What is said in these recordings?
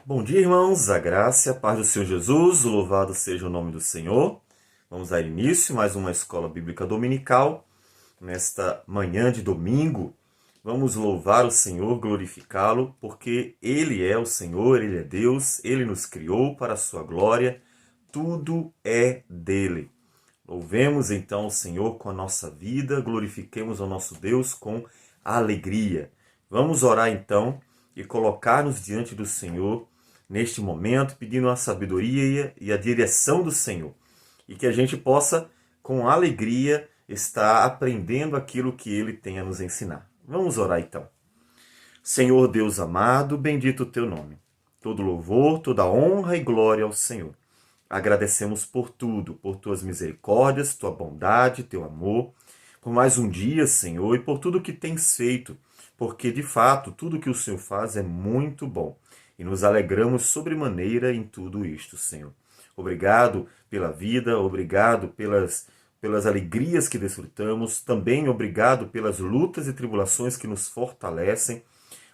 Bom dia, irmãos, a graça e a paz do Senhor Jesus, louvado seja o nome do Senhor. Vamos dar início a mais uma escola bíblica dominical. Nesta manhã de domingo, vamos louvar o Senhor, glorificá-lo, porque Ele é o Senhor, Ele é Deus, Ele nos criou para a sua glória, tudo é dele. Louvemos então o Senhor com a nossa vida, glorifiquemos ao nosso Deus com alegria. Vamos orar então e colocar-nos diante do Senhor neste momento, pedindo a sabedoria e a direção do Senhor. E que a gente possa, com alegria, estar aprendendo aquilo que Ele tem a nos ensinar. Vamos orar então. Senhor Deus amado, bendito o teu nome. Todo louvor, toda honra e glória ao Senhor. Agradecemos por tudo, por tuas misericórdias, tua bondade, teu amor, por mais um dia, Senhor, e por tudo que tens feito, porque de fato tudo que o Senhor faz é muito bom. E nos alegramos sobremaneira em tudo isto, Senhor. Obrigado pela vida, obrigado pelas alegrias que desfrutamos, também obrigado pelas lutas e tribulações que nos fortalecem.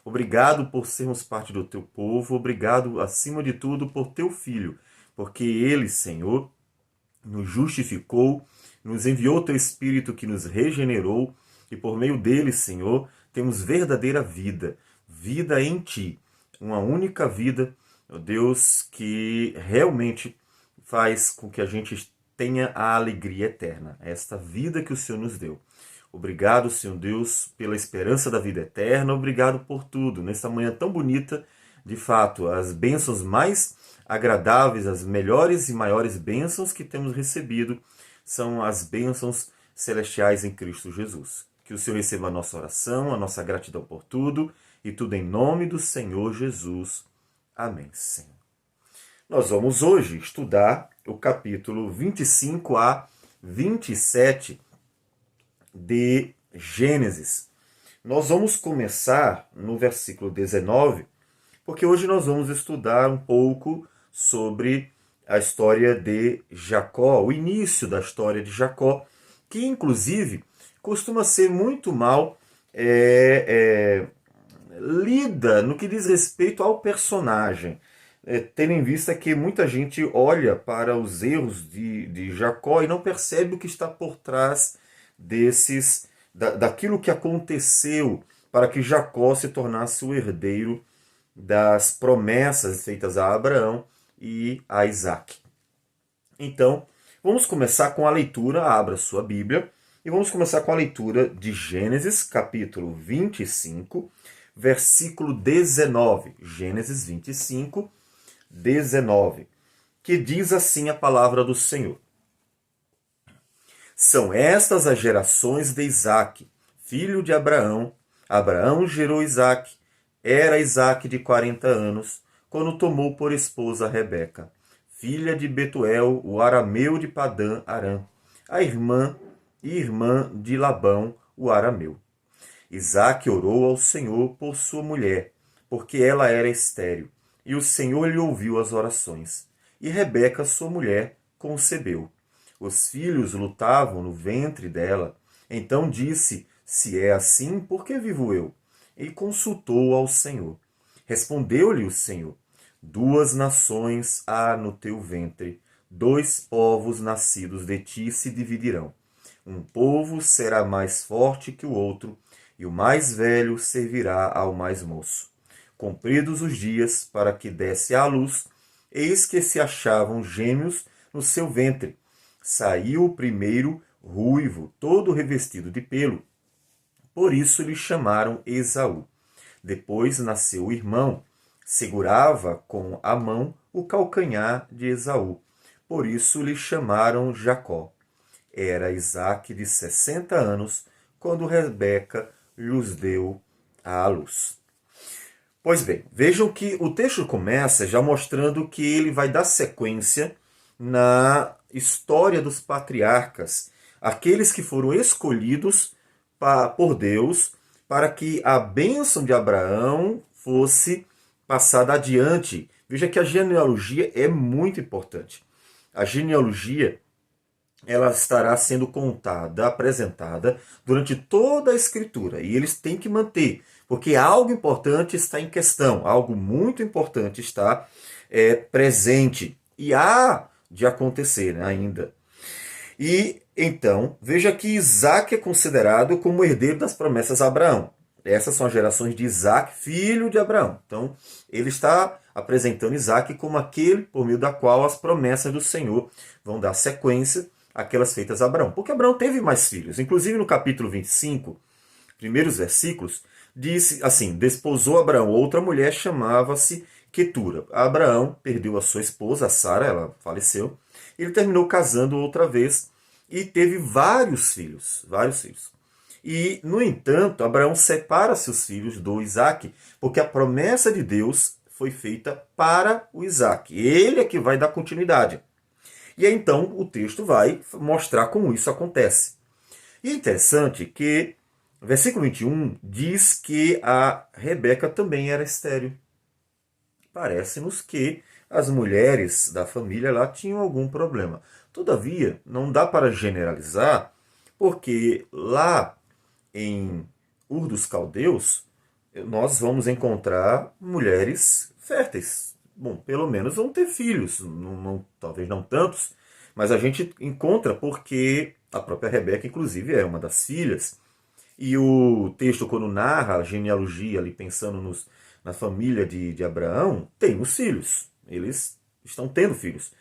Obrigado por sermos parte do teu povo, obrigado, acima de tudo, por teu Filho, porque ele, Senhor, nos justificou, nos enviou teu Espírito que nos regenerou, e por meio dele, Senhor, temos verdadeira vida, vida em ti. Uma única vida, ó Deus, que realmente faz com que a gente tenha a alegria eterna, esta vida que o Senhor nos deu. Obrigado, Senhor Deus, pela esperança da vida eterna, obrigado por tudo, nesta manhã tão bonita, de fato, as bênçãos mais agradáveis, as melhores e maiores bênçãos que temos recebido são as bênçãos celestiais em Cristo Jesus. Que o Senhor receba a nossa oração, a nossa gratidão por tudo, e tudo em nome do Senhor Jesus. Amém, Senhor. Nós vamos hoje estudar o capítulo 25 a 27 de Gênesis. Nós vamos começar no versículo 19, porque hoje nós vamos estudar um pouco sobre a história de Jacó, o início da história de Jacó, que inclusive costuma ser muito mal lida no que diz respeito ao personagem, tendo em vista que muita gente olha para os erros de Jacó e não percebe o que está por trás daquilo que aconteceu para que Jacó se tornasse o herdeiro das promessas feitas a Abraão e a Isaac. Então, vamos começar com a leitura, abra sua Bíblia, e vamos começar com a leitura de Gênesis, capítulo 25, versículo 19. Gênesis 25, 19, que diz assim a palavra do Senhor. São estas as gerações de Isaac, filho de Abraão. Abraão gerou Isaac. Era Isaac de 40 anos, quando tomou por esposa Rebeca, filha de Betuel, o arameu de Padã Arã, a irmã de Labão, o arameu. Isaac orou ao Senhor por sua mulher, porque ela era estéril, e o Senhor lhe ouviu as orações. E Rebeca, sua mulher, concebeu. Os filhos lutavam no ventre dela. Então disse, se é assim, por que vivo eu? E consultou ao Senhor. Respondeu-lhe o Senhor, 2 nações há no teu ventre, 2 povos nascidos de ti se dividirão. Um povo será mais forte que o outro, e o mais velho servirá ao mais moço. Cumpridos os dias para que desse à luz, eis que se achavam gêmeos no seu ventre. Saiu o primeiro ruivo, todo revestido de pelo. Por isso lhe chamaram Esaú. Depois nasceu o irmão, segurava com a mão o calcanhar de Esaú. Por isso lhe chamaram Jacó. Era Isaque de 60 anos, quando Rebeca lhes deu à luz. Pois bem, vejam que o texto começa já mostrando que ele vai dar sequência na história dos patriarcas, aqueles que foram escolhidos por Deus para que a bênção de Abraão fosse passada adiante. Veja que a genealogia é muito importante. A genealogia ela estará sendo contada, apresentada durante toda a Escritura. E eles têm que manter, Porque algo importante está em questão, algo muito importante está presente e há de acontecer, né, ainda. E então, veja que Isaac é considerado como herdeiro das promessas a Abraão. Essas são as gerações de Isaac, filho de Abraão. Então, ele está apresentando Isaac como aquele por meio da qual as promessas do Senhor vão dar sequência àquelas feitas a Abraão. Porque Abraão teve mais filhos. Inclusive no capítulo 25, primeiros versículos, diz assim: desposou Abraão outra mulher, chamava-se Quetura. Abraão perdeu a sua esposa, Sara, ela faleceu. Ele terminou casando outra vez e teve vários filhos, vários filhos. E, no entanto, Abraão separa seus filhos do Isaac, porque a promessa de Deus foi feita para o Isaac. Ele é que vai dar continuidade. E aí, então, o texto vai mostrar como isso acontece. E é interessante que o versículo 21 diz que a Rebeca também era estéril. Parece-nos que as mulheres da família lá tinham algum problema. Todavia, não dá para generalizar, porque lá em Ur dos Caldeus, nós vamos encontrar mulheres férteis. Bom, pelo menos vão ter filhos, talvez não tantos, mas a gente encontra porque a própria Rebeca, inclusive, é uma das filhas. E o texto, quando narra a genealogia, ali pensando na família de Abraão, tem os filhos. Eles estão tendo filhos.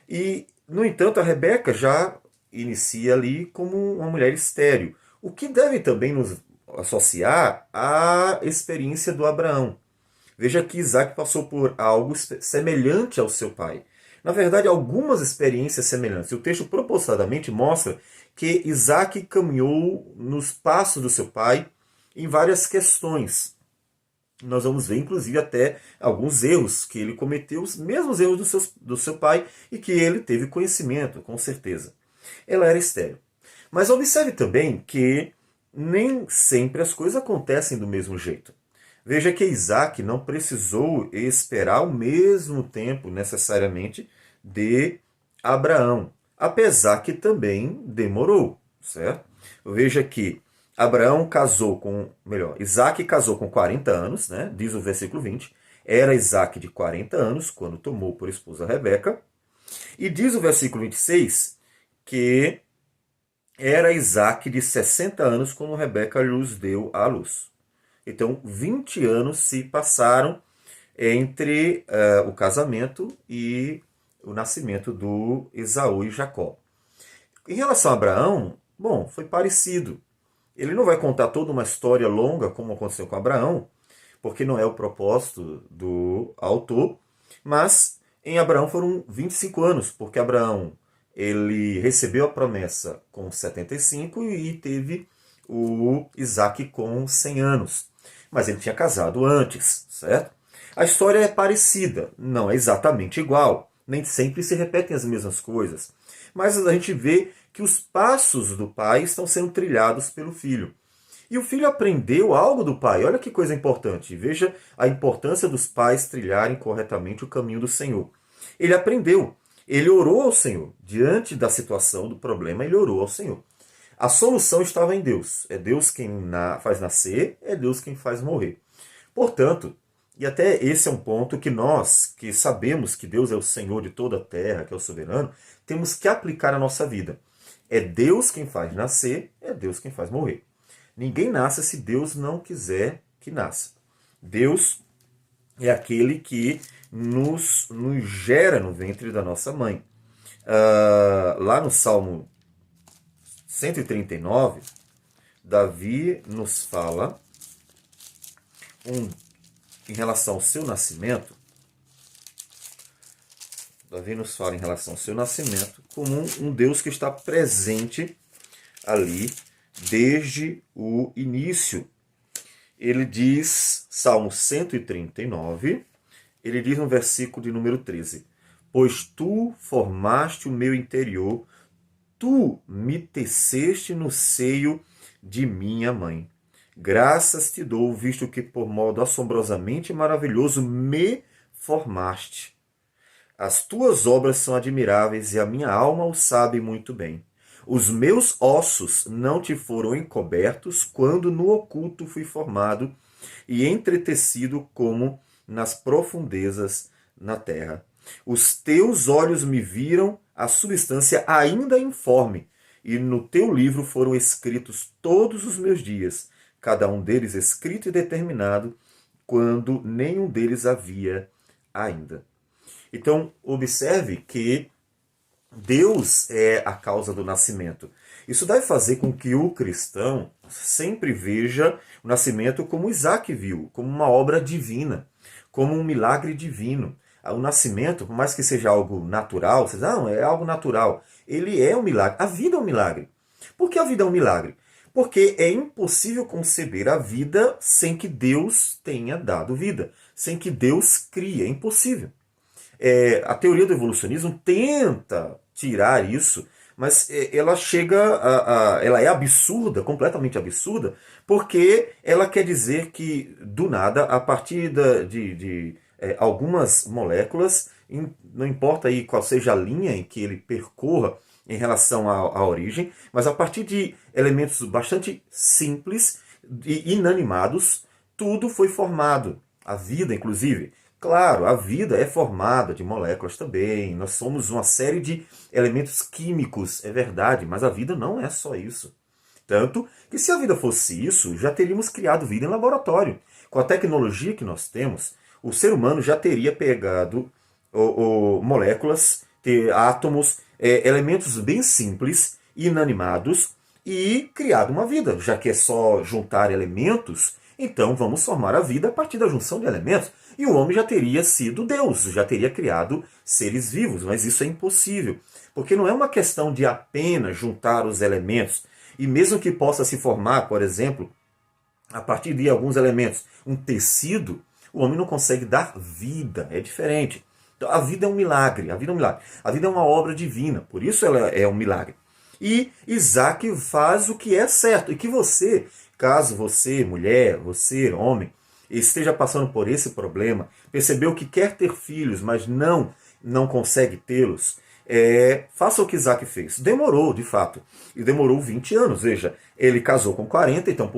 E, no entanto, a Rebeca já inicia ali como uma mulher estéril. O que deve também nos associar à experiência do Abraão. Veja que Isaac passou por algo semelhante ao seu pai. Na verdade, algumas experiências semelhantes. O texto propositadamente mostra que Isaac caminhou nos passos do seu pai em várias questões. Nós vamos ver, inclusive, até alguns erros que ele cometeu, os mesmos erros do seu pai, e que ele teve conhecimento, com certeza. Ela era estéril. Mas observe também que nem sempre as coisas acontecem do mesmo jeito. Veja que Isaac não precisou esperar o mesmo tempo, necessariamente, de Abraão, apesar que também demorou, certo? Veja que Isaac casou com 40 anos, né? Diz o versículo 20. Era Isaac de 40 anos, quando tomou por esposa Rebeca. E diz o versículo 26 que era Isaac de 60 anos, quando Rebeca lhes deu à luz. Então, 20 anos se passaram entre o casamento e o nascimento do Esaú e Jacó. Em relação a Abraão, bom, foi parecido. Ele não vai contar toda uma história longa, como aconteceu com Abraão, porque não é o propósito do autor, mas em Abraão foram 25 anos, porque Abraão ele recebeu a promessa com 75 e teve o Isaac com 100 anos. Mas ele tinha casado antes, certo? A história é parecida, não é exatamente igual, nem sempre se repetem as mesmas coisas, mas a gente vê que os passos do pai estão sendo trilhados pelo filho. E o filho aprendeu algo do pai. Olha que coisa importante. Veja a importância dos pais trilharem corretamente o caminho do Senhor. Ele aprendeu. Ele orou ao Senhor. Diante da situação, do problema, ele orou ao Senhor. A solução estava em Deus. É Deus quem faz nascer, é Deus quem faz morrer. Portanto, e até esse é um ponto que nós, que sabemos que Deus é o Senhor de toda a terra, que é o soberano, temos que aplicar na nossa vida. É Deus quem faz nascer, é Deus quem faz morrer. Ninguém nasce se Deus não quiser que nasça. Deus é aquele que nos gera no ventre da nossa mãe. Lá no Salmo 139, Davi nos fala em relação ao seu nascimento. Davi nos fala em relação ao seu nascimento como um Deus que está presente ali desde o início. Ele diz, Salmo 139, ele diz no versículo de número 13: pois tu formaste o meu interior, tu me teceste no seio de minha mãe. Graças te dou, visto que por modo assombrosamente maravilhoso me formaste. As tuas obras são admiráveis e a minha alma o sabe muito bem. Os meus ossos não te foram encobertos quando no oculto fui formado e entretecido como nas profundezas na terra. Os teus olhos me viram a substância ainda informe, e no teu livro foram escritos todos os meus dias, cada um deles escrito e determinado, quando nenhum deles havia ainda. Então, observe que Deus é a causa do nascimento. Isso deve fazer com que o cristão sempre veja o nascimento como Isaac viu, como uma obra divina, como um milagre divino. O nascimento, por mais que seja algo natural, você diz, não, é algo natural. Ele é um milagre. A vida é um milagre. Por que a vida é um milagre? Porque é impossível conceber a vida sem que Deus tenha dado vida, sem que Deus crie. É impossível. A teoria do evolucionismo tenta tirar isso, mas ela ela é absurda, completamente absurda, porque ela quer dizer que, do nada, a partir de algumas moléculas, não importa aí qual seja a linha em que ele percorra em relação à origem, mas a partir de elementos bastante simples e inanimados, tudo foi formado. A vida, inclusive. Claro, a vida é formada de moléculas também, nós somos uma série de elementos químicos, é verdade, mas a vida não é só isso. Tanto que se a vida fosse isso, já teríamos criado vida em laboratório. Com a tecnologia que nós temos, o ser humano já teria pegado moléculas, átomos, elementos bem simples, inanimados, e criado uma vida. Já que é só juntar elementos, então vamos formar a vida a partir da junção de elementos. E o homem já teria sido Deus, já teria criado seres vivos, mas isso é impossível. Porque não é uma questão de apenas juntar os elementos. E mesmo que possa se formar, por exemplo, a partir de alguns elementos, um tecido, o homem não consegue dar vida, é diferente. Então a vida é um milagre, a vida é um milagre. A vida é uma obra divina, por isso ela é um milagre. E Isaac faz o que é certo. E que você, caso você, mulher, você, homem, esteja passando por esse problema, percebeu que quer ter filhos, mas não consegue tê-los, faça o que Isaac fez. Demorou, de fato. E demorou 20 anos. Veja, ele casou com 40, então,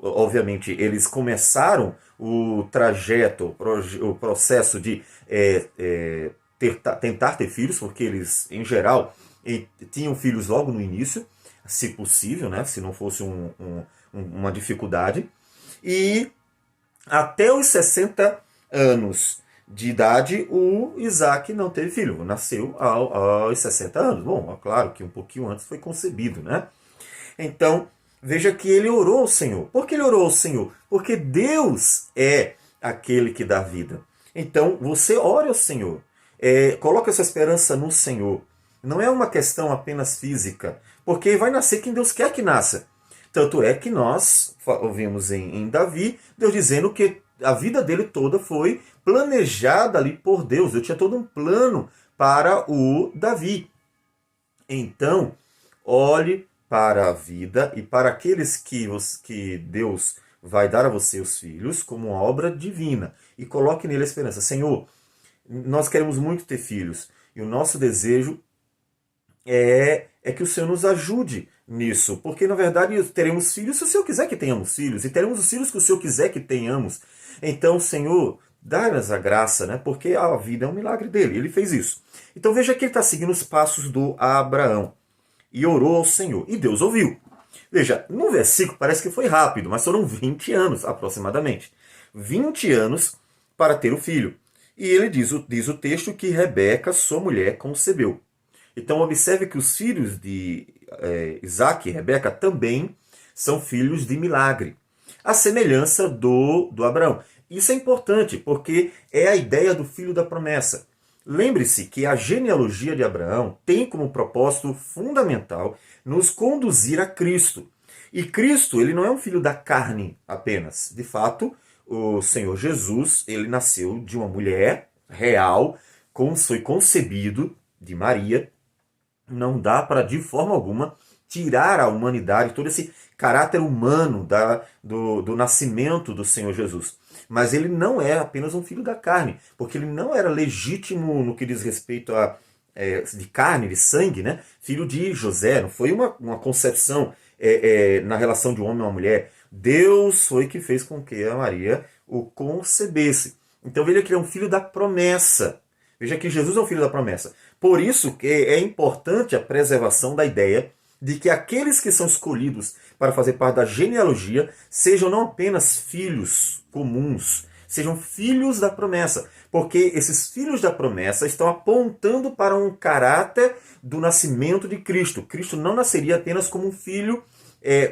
obviamente, eles começaram o trajeto, o processo de tentar ter filhos, porque eles, em geral, tinham filhos logo no início, se possível, né? Se não fosse uma dificuldade. E até os 60 anos de idade, o Isaac não teve filho. Nasceu aos 60 anos. Bom, é claro que um pouquinho antes foi concebido, né? Então, veja que ele orou ao Senhor. Por que ele orou ao Senhor? Porque Deus é aquele que dá vida. Então, você ore ao Senhor. Coloque essa esperança no Senhor. Não é uma questão apenas física, porque vai nascer quem Deus quer que nasça. Tanto é que nós ouvimos em Davi, Deus dizendo que a vida dele toda foi planejada ali por Deus. Deus tinha todo um plano para o Davi. Então, olhe para a vida e para aqueles que Deus vai dar a você os filhos como uma obra divina. E coloque nele a esperança. Senhor, nós queremos muito ter filhos. E o nosso desejo é que o Senhor nos ajude nisso, porque na verdade teremos filhos se o Senhor quiser que tenhamos filhos, e teremos os filhos que o Senhor quiser que tenhamos. Então, Senhor, dá-nos a graça, né? Porque a vida é um milagre dele, ele fez isso. Então veja que ele está seguindo os passos do Abraão, e orou ao Senhor, e Deus ouviu. Veja, no versículo parece que foi rápido, mas foram 20 anos aproximadamente. 20 anos para ter o filho. E ele diz o texto que Rebeca, sua mulher, concebeu. Então observe que os filhos de Isaac e Rebeca também são filhos de milagre. A semelhança do Abraão. Isso é importante, porque é a ideia do filho da promessa. Lembre-se que a genealogia de Abraão tem como propósito fundamental nos conduzir a Cristo. E Cristo, ele não é um filho da carne apenas. De fato, o Senhor Jesus, ele nasceu de uma mulher real, foi concebido de Maria. Não dá para, de forma alguma, tirar a humanidade, todo esse caráter humano do nascimento do Senhor Jesus. Mas ele não é apenas um filho da carne, porque ele não era legítimo no que diz respeito a de carne, de sangue, né? Filho de José, não foi uma concepção na relação de um homem e uma mulher. Deus foi que fez com que a Maria o concebesse. Então veja que ele é um filho da promessa. Veja que Jesus é um filho da promessa. Por isso que é importante a preservação da ideia de que aqueles que são escolhidos para fazer parte da genealogia sejam não apenas filhos comuns, sejam filhos da promessa. Porque esses filhos da promessa estão apontando para um caráter do nascimento de Cristo. Cristo não nasceria apenas como um filho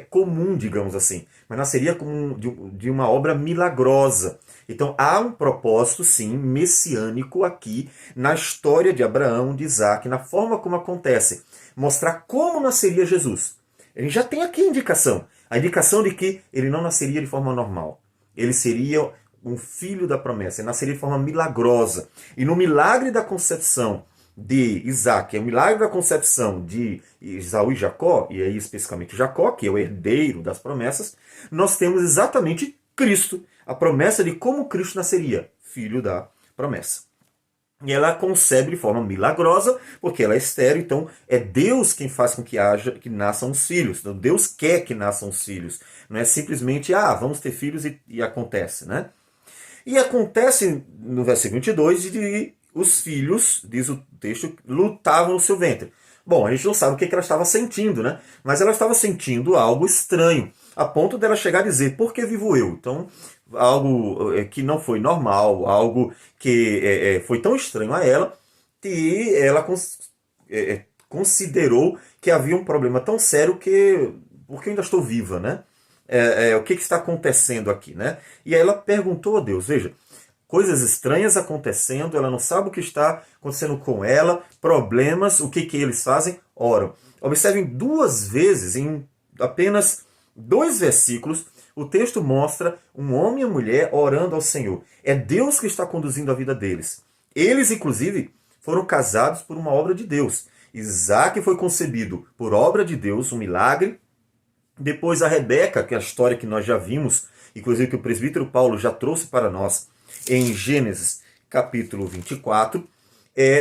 comum, digamos assim, mas nasceria como de uma obra milagrosa. Então há um propósito, sim, messiânico aqui na história de Abraão, de Isaac, na forma como acontece. Mostrar como nasceria Jesus. Ele já tem aqui a indicação de que ele não nasceria de forma normal. Ele seria um filho da promessa, ele nasceria de forma milagrosa. E no milagre da concepção de Isaac, é o milagre da concepção de Esaú e Jacó, e aí especificamente Jacó, que é o herdeiro das promessas, nós temos exatamente Cristo, a promessa de como Cristo nasceria, filho da promessa. E ela concebe de forma milagrosa, porque ela é estéril, então é Deus quem faz com que nasçam os filhos. Então Deus quer que nasçam os filhos. Não é simplesmente, vamos ter filhos e acontece, né? E acontece no versículo 22 de os filhos, diz o texto, lutavam no seu ventre. Bom, a gente não sabe o que ela estava sentindo, né? Mas ela estava sentindo algo estranho, a ponto dela chegar a dizer, por que vivo eu? Então, algo que não foi normal, algo que foi tão estranho a ela, que ela considerou que havia um problema tão sério que, porque eu ainda estou viva, né? O que está acontecendo aqui, né? E aí ela perguntou a Deus, veja, coisas estranhas acontecendo, ela não sabe o que está acontecendo com ela, problemas, o que eles fazem? Oram. Observem 2 vezes, em apenas 2 versículos, o texto mostra um homem e uma mulher orando ao Senhor. É Deus que está conduzindo a vida deles. Eles, inclusive, foram casados por uma obra de Deus. Isaac foi concebido por obra de Deus, um milagre. Depois a Rebeca, que é a história que nós já vimos, inclusive que o presbítero Paulo já trouxe para nós, em Gênesis capítulo 24,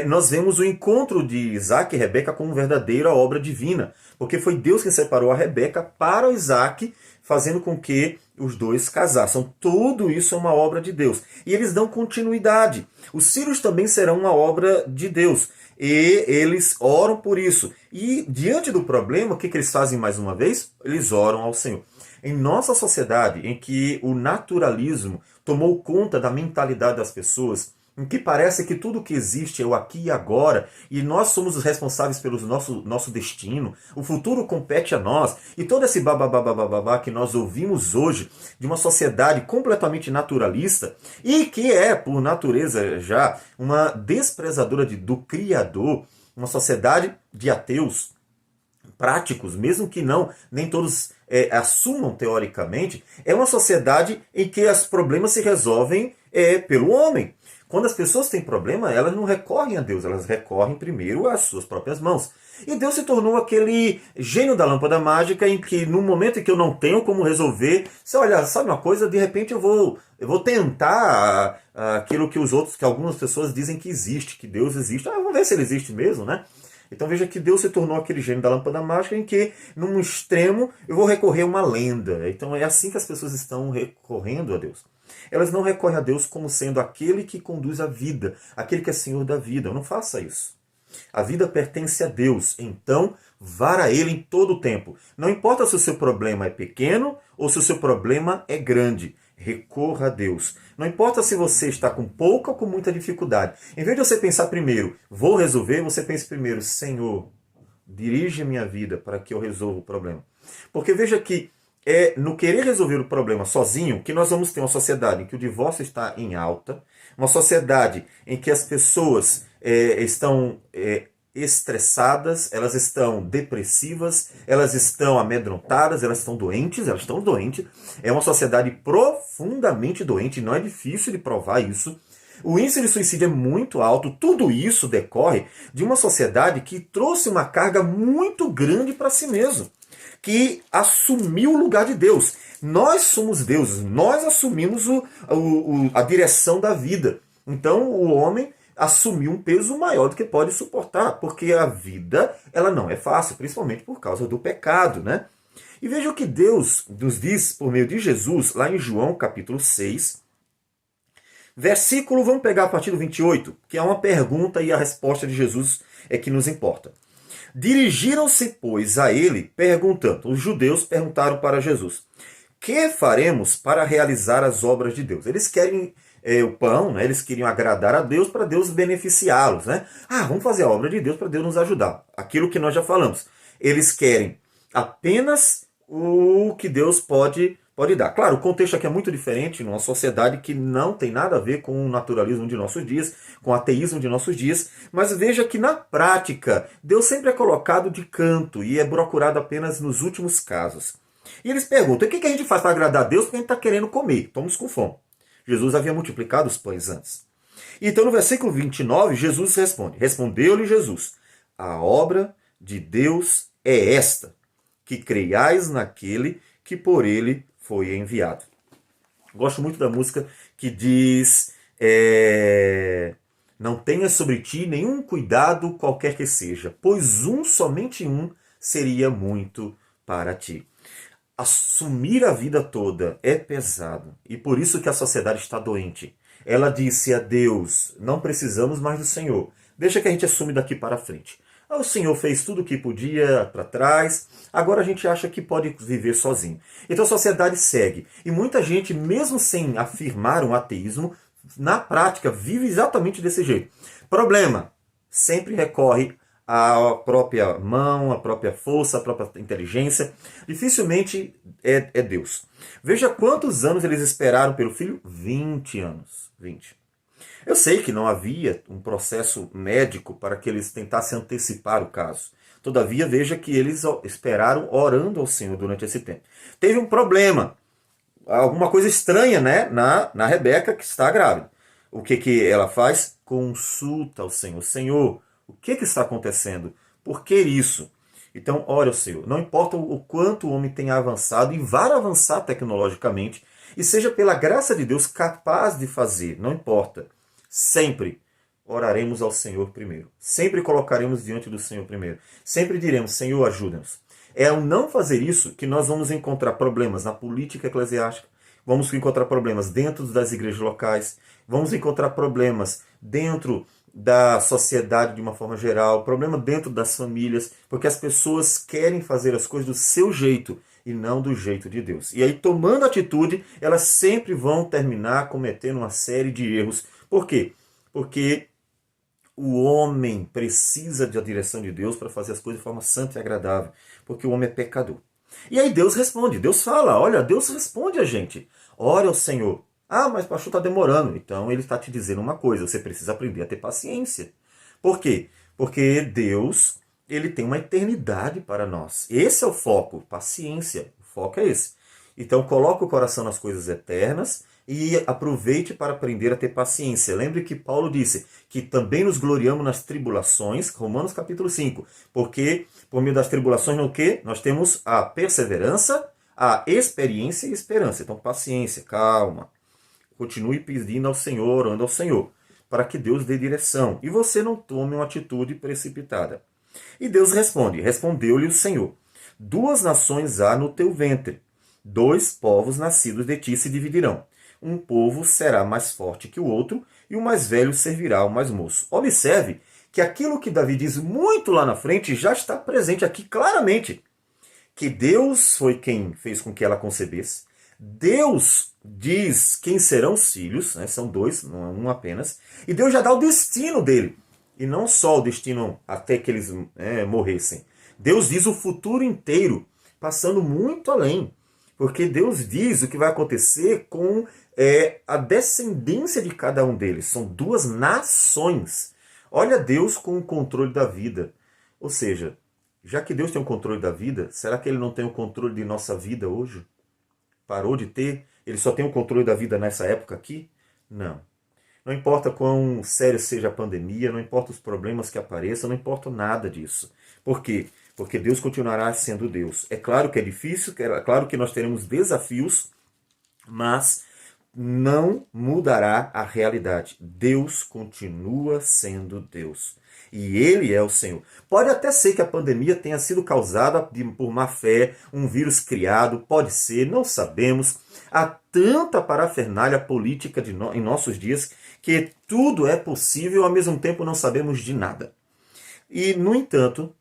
nós vemos o encontro de Isaac e Rebeca como verdadeira obra divina, porque foi Deus que separou a Rebeca para o Isaac, fazendo com que os dois casassem. Tudo isso é uma obra de Deus. E eles dão continuidade. Os filhos também serão uma obra de Deus. E eles oram por isso. E diante do problema, o que eles fazem mais uma vez? Eles oram ao Senhor. Em nossa sociedade, em que o naturalismo tomou conta da mentalidade das pessoas, em que parece que tudo que existe é o aqui e agora, e nós somos os responsáveis pelo nosso destino, o futuro compete a nós, e todo esse babá que nós ouvimos hoje de uma sociedade completamente naturalista, e que é, por natureza já, uma desprezadora do Criador, uma sociedade de ateus, práticos, mesmo que nem todos assumam teoricamente, é uma sociedade em que os problemas se resolvem pelo homem. Quando as pessoas têm problema, elas não recorrem a Deus, elas recorrem primeiro às suas próprias mãos. E Deus se tornou aquele gênio da lâmpada mágica em que, no momento em que eu não tenho como resolver, você olha, sabe uma coisa, de repente eu vou tentar aquilo que algumas pessoas dizem que existe, que Deus existe. Vamos ver se ele existe mesmo, né? Então veja que Deus se tornou aquele gênio da lâmpada mágica em que, num extremo, eu vou recorrer a uma lenda. Então é assim que as pessoas estão recorrendo a Deus. Elas não recorrem a Deus como sendo aquele que conduz a vida, aquele que é Senhor da vida. Não faça isso. A vida pertence a Deus, então vá a Ele em todo o tempo. Não importa se o seu problema é pequeno ou se o seu problema é grande. Recorra a Deus. Não importa se você está com pouca ou com muita dificuldade. Em vez de você pensar primeiro, vou resolver, você pense primeiro, Senhor, dirige a minha vida para que eu resolva o problema. Porque veja que no querer resolver o problema sozinho que nós vamos ter uma sociedade em que o divórcio está em alta, uma sociedade em que as pessoas estão estressadas, elas estão depressivas, elas estão amedrontadas, elas estão doentes. É uma sociedade profundamente doente, não é difícil de provar isso. O índice de suicídio é muito alto. Tudo isso decorre de uma sociedade que trouxe uma carga muito grande para si mesmo, que assumiu o lugar de Deus. Nós somos deuses, nós assumimos a direção da vida. Então o homem assumiu um peso maior do que pode suportar, porque a vida ela não é fácil, principalmente por causa do pecado, né? E veja o que Deus nos diz por meio de Jesus, lá em João capítulo 6, versículo, vamos pegar a partir do 28, que é uma pergunta e a resposta de Jesus é que nos importa. Dirigiram-se, pois, a ele, perguntando. Os judeus perguntaram para Jesus: que faremos para realizar as obras de Deus? Eles querem o pão, né? Eles queriam agradar a Deus para Deus beneficiá-los. Né? Vamos fazer a obra de Deus para Deus nos ajudar. Aquilo que nós já falamos. Eles querem apenas o que Deus pode dar. Claro, o contexto aqui é muito diferente, numa sociedade que não tem nada a ver com o naturalismo de nossos dias, com o ateísmo de nossos dias, mas veja que na prática, Deus sempre é colocado de canto e é procurado apenas nos últimos casos. E eles perguntam, o que a gente faz para agradar a Deus? Porque a gente está querendo comer, estamos com fome. Jesus havia multiplicado os pães antes. Então no versículo 29, Jesus responde, respondeu-lhe Jesus, a obra de Deus é esta, que creiais naquele que por ele foi enviado. Gosto muito da música que diz, não tenhas sobre ti nenhum cuidado qualquer que seja, pois somente um, seria muito para ti. Assumir a vida toda é pesado, e por isso que a sociedade está doente. Ela disse a Deus, não precisamos mais do Senhor, deixa que a gente assume daqui para frente. O Senhor fez tudo o que podia para trás, agora a gente acha que pode viver sozinho. Então a sociedade segue. E muita gente, mesmo sem afirmar um ateísmo, na prática vive exatamente desse jeito. Problema, sempre recorre à própria mão, à própria força, à própria inteligência. Dificilmente é Deus. Veja quantos anos eles esperaram pelo filho? 20 anos. 20. Eu sei que não havia um processo médico para que eles tentassem antecipar o caso. Todavia, veja que eles esperaram orando ao Senhor durante esse tempo. Teve um problema, alguma coisa estranha, né, na Rebeca, que está grávida. O que ela faz? Consulta ao Senhor. Senhor, o que está acontecendo? Por que isso? Então, ore ao Senhor. Não importa o quanto o homem tenha avançado, e vai avançar tecnologicamente, e seja pela graça de Deus capaz de fazer, não importa. Sempre oraremos ao Senhor primeiro. Sempre colocaremos diante do Senhor primeiro. Sempre diremos, Senhor, ajuda-nos. É ao não fazer isso que nós vamos encontrar problemas na política eclesiástica, vamos encontrar problemas dentro das igrejas locais, vamos encontrar problemas dentro da sociedade de uma forma geral, problema dentro das famílias, porque as pessoas querem fazer as coisas do seu jeito e não do jeito de Deus. E aí, tomando atitude, elas sempre vão terminar cometendo uma série de erros. Por quê? Porque o homem precisa da direção de Deus para fazer as coisas de forma santa e agradável, porque o homem é pecador. E aí Deus responde, Deus fala, olha, Deus responde a gente. Ore ao Senhor. Mas pastor, está demorando. Então ele está te dizendo uma coisa, você precisa aprender a ter paciência. Por quê? Porque Deus, ele tem uma eternidade para nós. Esse é o foco, paciência. O foco é esse. Então coloque o coração nas coisas eternas e aproveite para aprender a ter paciência. Lembre que Paulo disse que também nos gloriamos nas tribulações, Romanos capítulo 5, porque por meio das tribulações no quê? Nós temos a perseverança, a experiência e a esperança. Então paciência, calma. Continue pedindo ao Senhor, orando ao Senhor, para que Deus dê direção e você não tome uma atitude precipitada. E Deus responde, respondeu-lhe o Senhor, 2 nações há no teu ventre, 2 povos nascidos de ti se dividirão. Um povo será mais forte que o outro, e o mais velho servirá ao mais moço. Observe que aquilo que Davi diz muito lá na frente já está presente aqui claramente. Que Deus foi quem fez com que ela concebesse. Deus diz quem serão os filhos, né? São 2, não é um apenas. E Deus já dá o destino dele. E não só o destino até que eles morressem. Deus diz o futuro inteiro, passando muito além. Porque Deus diz o que vai acontecer com a descendência de cada um deles. São 2 nações. Olha Deus com o controle da vida. Ou seja, já que Deus tem o controle da vida, será que Ele não tem o controle de nossa vida hoje? Parou de ter? Ele só tem o controle da vida nessa época aqui? Não. Não importa quão sério seja a pandemia, não importa os problemas que apareçam, não importa nada disso. Por quê? Porque Deus continuará sendo Deus. É claro que é difícil, é claro que nós teremos desafios, mas não mudará a realidade. Deus continua sendo Deus. E Ele é o Senhor. Pode até ser que a pandemia tenha sido causada por má fé, um vírus criado, pode ser, não sabemos. Há tanta parafernália política em nossos dias que tudo é possível, ao mesmo tempo não sabemos de nada. E, no entanto,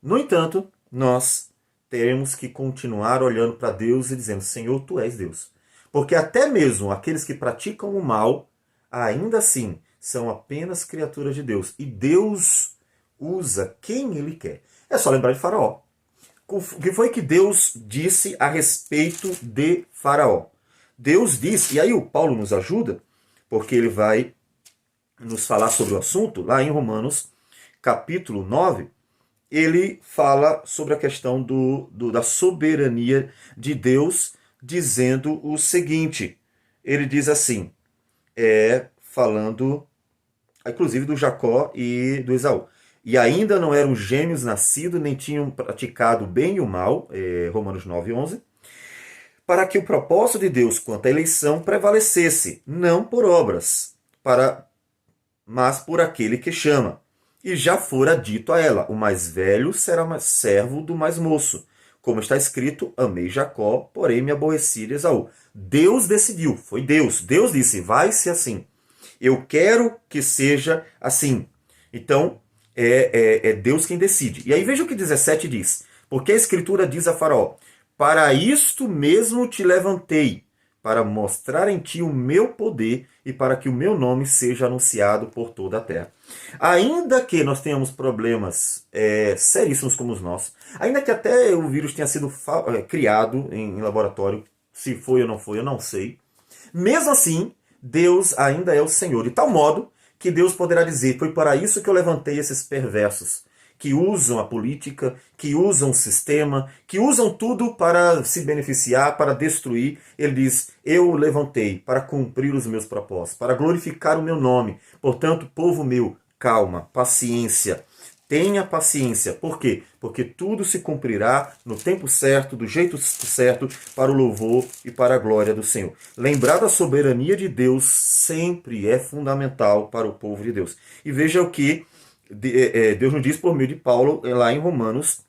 nós temos que continuar olhando para Deus e dizendo: Senhor, Tu és Deus. Porque até mesmo aqueles que praticam o mal, ainda assim, são apenas criaturas de Deus. E Deus usa quem Ele quer. É só lembrar de Faraó. O que foi que Deus disse a respeito de Faraó? Deus disse, e aí o Paulo nos ajuda, porque ele vai nos falar sobre o assunto, lá em Romanos, capítulo 9, ele fala sobre a questão da soberania de Deus, dizendo o seguinte. Ele diz assim, falando, inclusive, do Jacó e do Esaú. E ainda não eram gêmeos nascidos, nem tinham praticado o bem e o mal, Romanos 9, 11, para que o propósito de Deus quanto à eleição prevalecesse, não por obras, mas por aquele que chama. E já fora dito a ela, o mais velho será mais servo do mais moço. Como está escrito, amei Jacó, porém me aborreci de Esaú. Deus decidiu, foi Deus. Deus disse, vai ser assim. Eu quero que seja assim. Então, é Deus quem decide. E aí veja o que 17 diz. Porque a Escritura diz a Faraó, para isto mesmo te levantei, para mostrar em ti o meu poder e para que o meu nome seja anunciado por toda a terra. Ainda que nós tenhamos problemas seríssimos como os nossos, ainda que até o vírus tenha sido criado em laboratório, se foi ou não foi, eu não sei, mesmo assim, Deus ainda é o Senhor, de tal modo que Deus poderá dizer, foi para isso que eu levantei esses perversos, que usam a política, que usam o sistema, que usam tudo para se beneficiar, para destruir. Ele diz, eu o levantei para cumprir os meus propósitos, para glorificar o meu nome. Portanto, povo meu, calma, paciência. Tenha paciência. Por quê? Porque tudo se cumprirá no tempo certo, do jeito certo, para o louvor e para a glória do Senhor. Lembrar da soberania de Deus sempre é fundamental para o povo de Deus. E veja o que Deus nos diz por meio de Paulo, lá em Romanos,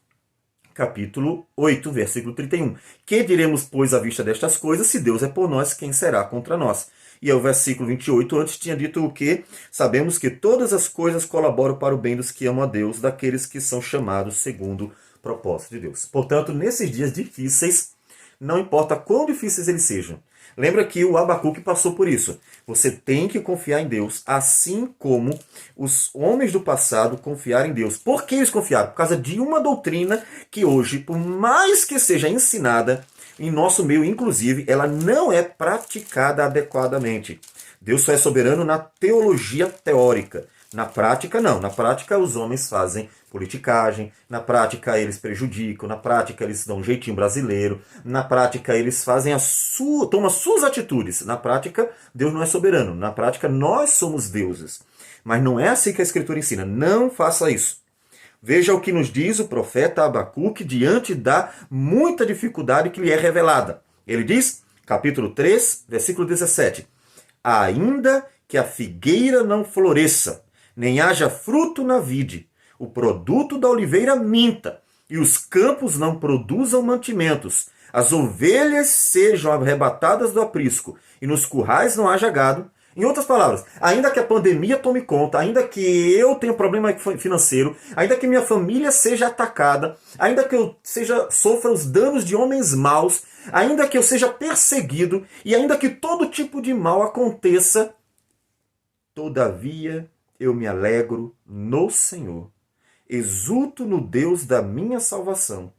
capítulo 8, versículo 31. Que diremos, pois, à vista destas coisas? Se Deus é por nós, quem será contra nós? E o versículo 28, antes tinha dito o que? Sabemos que todas as coisas colaboram para o bem dos que amam a Deus, daqueles que são chamados segundo o propósito de Deus. Portanto, nesses dias difíceis, não importa quão difíceis eles sejam, lembra que o Abacuque passou por isso. Você tem que confiar em Deus, assim como os homens do passado confiaram em Deus. Por que eles confiaram? Por causa de uma doutrina que hoje, por mais que seja ensinada, em nosso meio, inclusive, ela não é praticada adequadamente. Deus só é soberano na teologia teórica. Na prática, não. Na prática, os homens fazem politicagem, na prática eles prejudicam, na prática eles dão um jeitinho brasileiro, na prática eles fazem tomam as suas atitudes. Na prática, Deus não é soberano. Na prática, nós somos deuses. Mas não é assim que a Escritura ensina. Não faça isso. Veja o que nos diz o profeta Abacuque diante da muita dificuldade que lhe é revelada. Ele diz, capítulo 3, versículo 17, ainda que a figueira não floresça, nem haja fruto na vide, o produto da oliveira minta, e os campos não produzam mantimentos, as ovelhas sejam arrebatadas do aprisco, e nos currais não haja gado. Em outras palavras, ainda que a pandemia tome conta, ainda que eu tenha problema financeiro, ainda que minha família seja atacada, ainda que eu sofra os danos de homens maus, ainda que eu seja perseguido, e ainda que todo tipo de mal aconteça, todavia eu me alegro no Senhor. Exulto no Deus da minha salvação.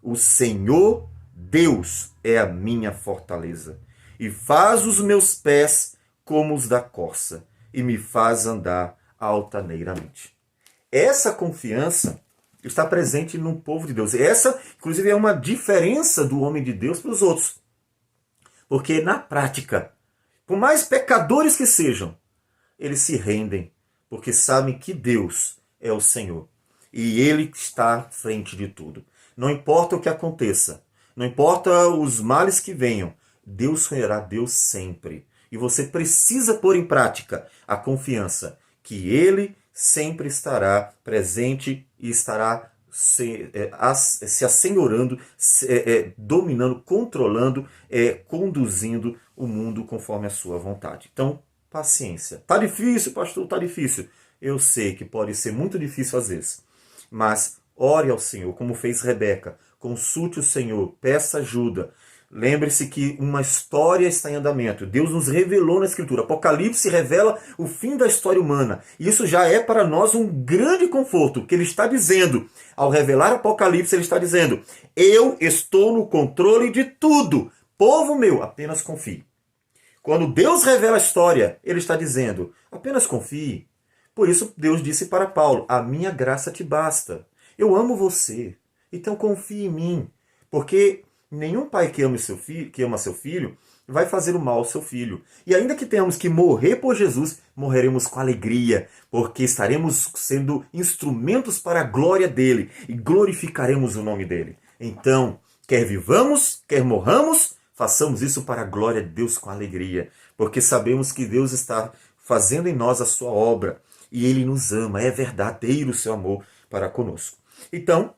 O Senhor Deus é a minha fortaleza, e faz os meus pés como os da corça, e me faz andar altaneiramente. Essa confiança está presente no povo de Deus. Essa, inclusive, é uma diferença do homem de Deus para os outros. Porque, na prática, por mais pecadores que sejam, eles se rendem, porque sabem que Deus é o Senhor. E Ele está à frente de tudo. Não importa o que aconteça, não importa os males que venham, Deus será Deus sempre. E você precisa pôr em prática a confiança que Ele sempre estará presente e estará se assenhorando, dominando, controlando, conduzindo o mundo conforme a sua vontade. Então, paciência. Tá difícil, pastor? Tá difícil. Eu sei que pode ser muito difícil às vezes, mas ore ao Senhor, como fez Rebeca. Consulte o Senhor, peça ajuda. Lembre-se que uma história está em andamento. Deus nos revelou na Escritura. Apocalipse revela o fim da história humana. E isso já é para nós um grande conforto, que ele está dizendo. Ao revelar Apocalipse, ele está dizendo: eu estou no controle de tudo. Povo meu, apenas confie. Quando Deus revela a história, ele está dizendo: apenas confie. Por isso Deus disse para Paulo: a minha graça te basta. Eu amo você, então confie em mim. Porque nenhum pai que ama seu filho vai fazer o mal ao seu filho. E ainda que tenhamos que morrer por Jesus, morreremos com alegria, porque estaremos sendo instrumentos para a glória dele e glorificaremos o nome dele. Então, quer vivamos, quer morramos, façamos isso para a glória de Deus com alegria, porque sabemos que Deus está fazendo em nós a sua obra e ele nos ama, é verdadeiro o seu amor para conosco. Então,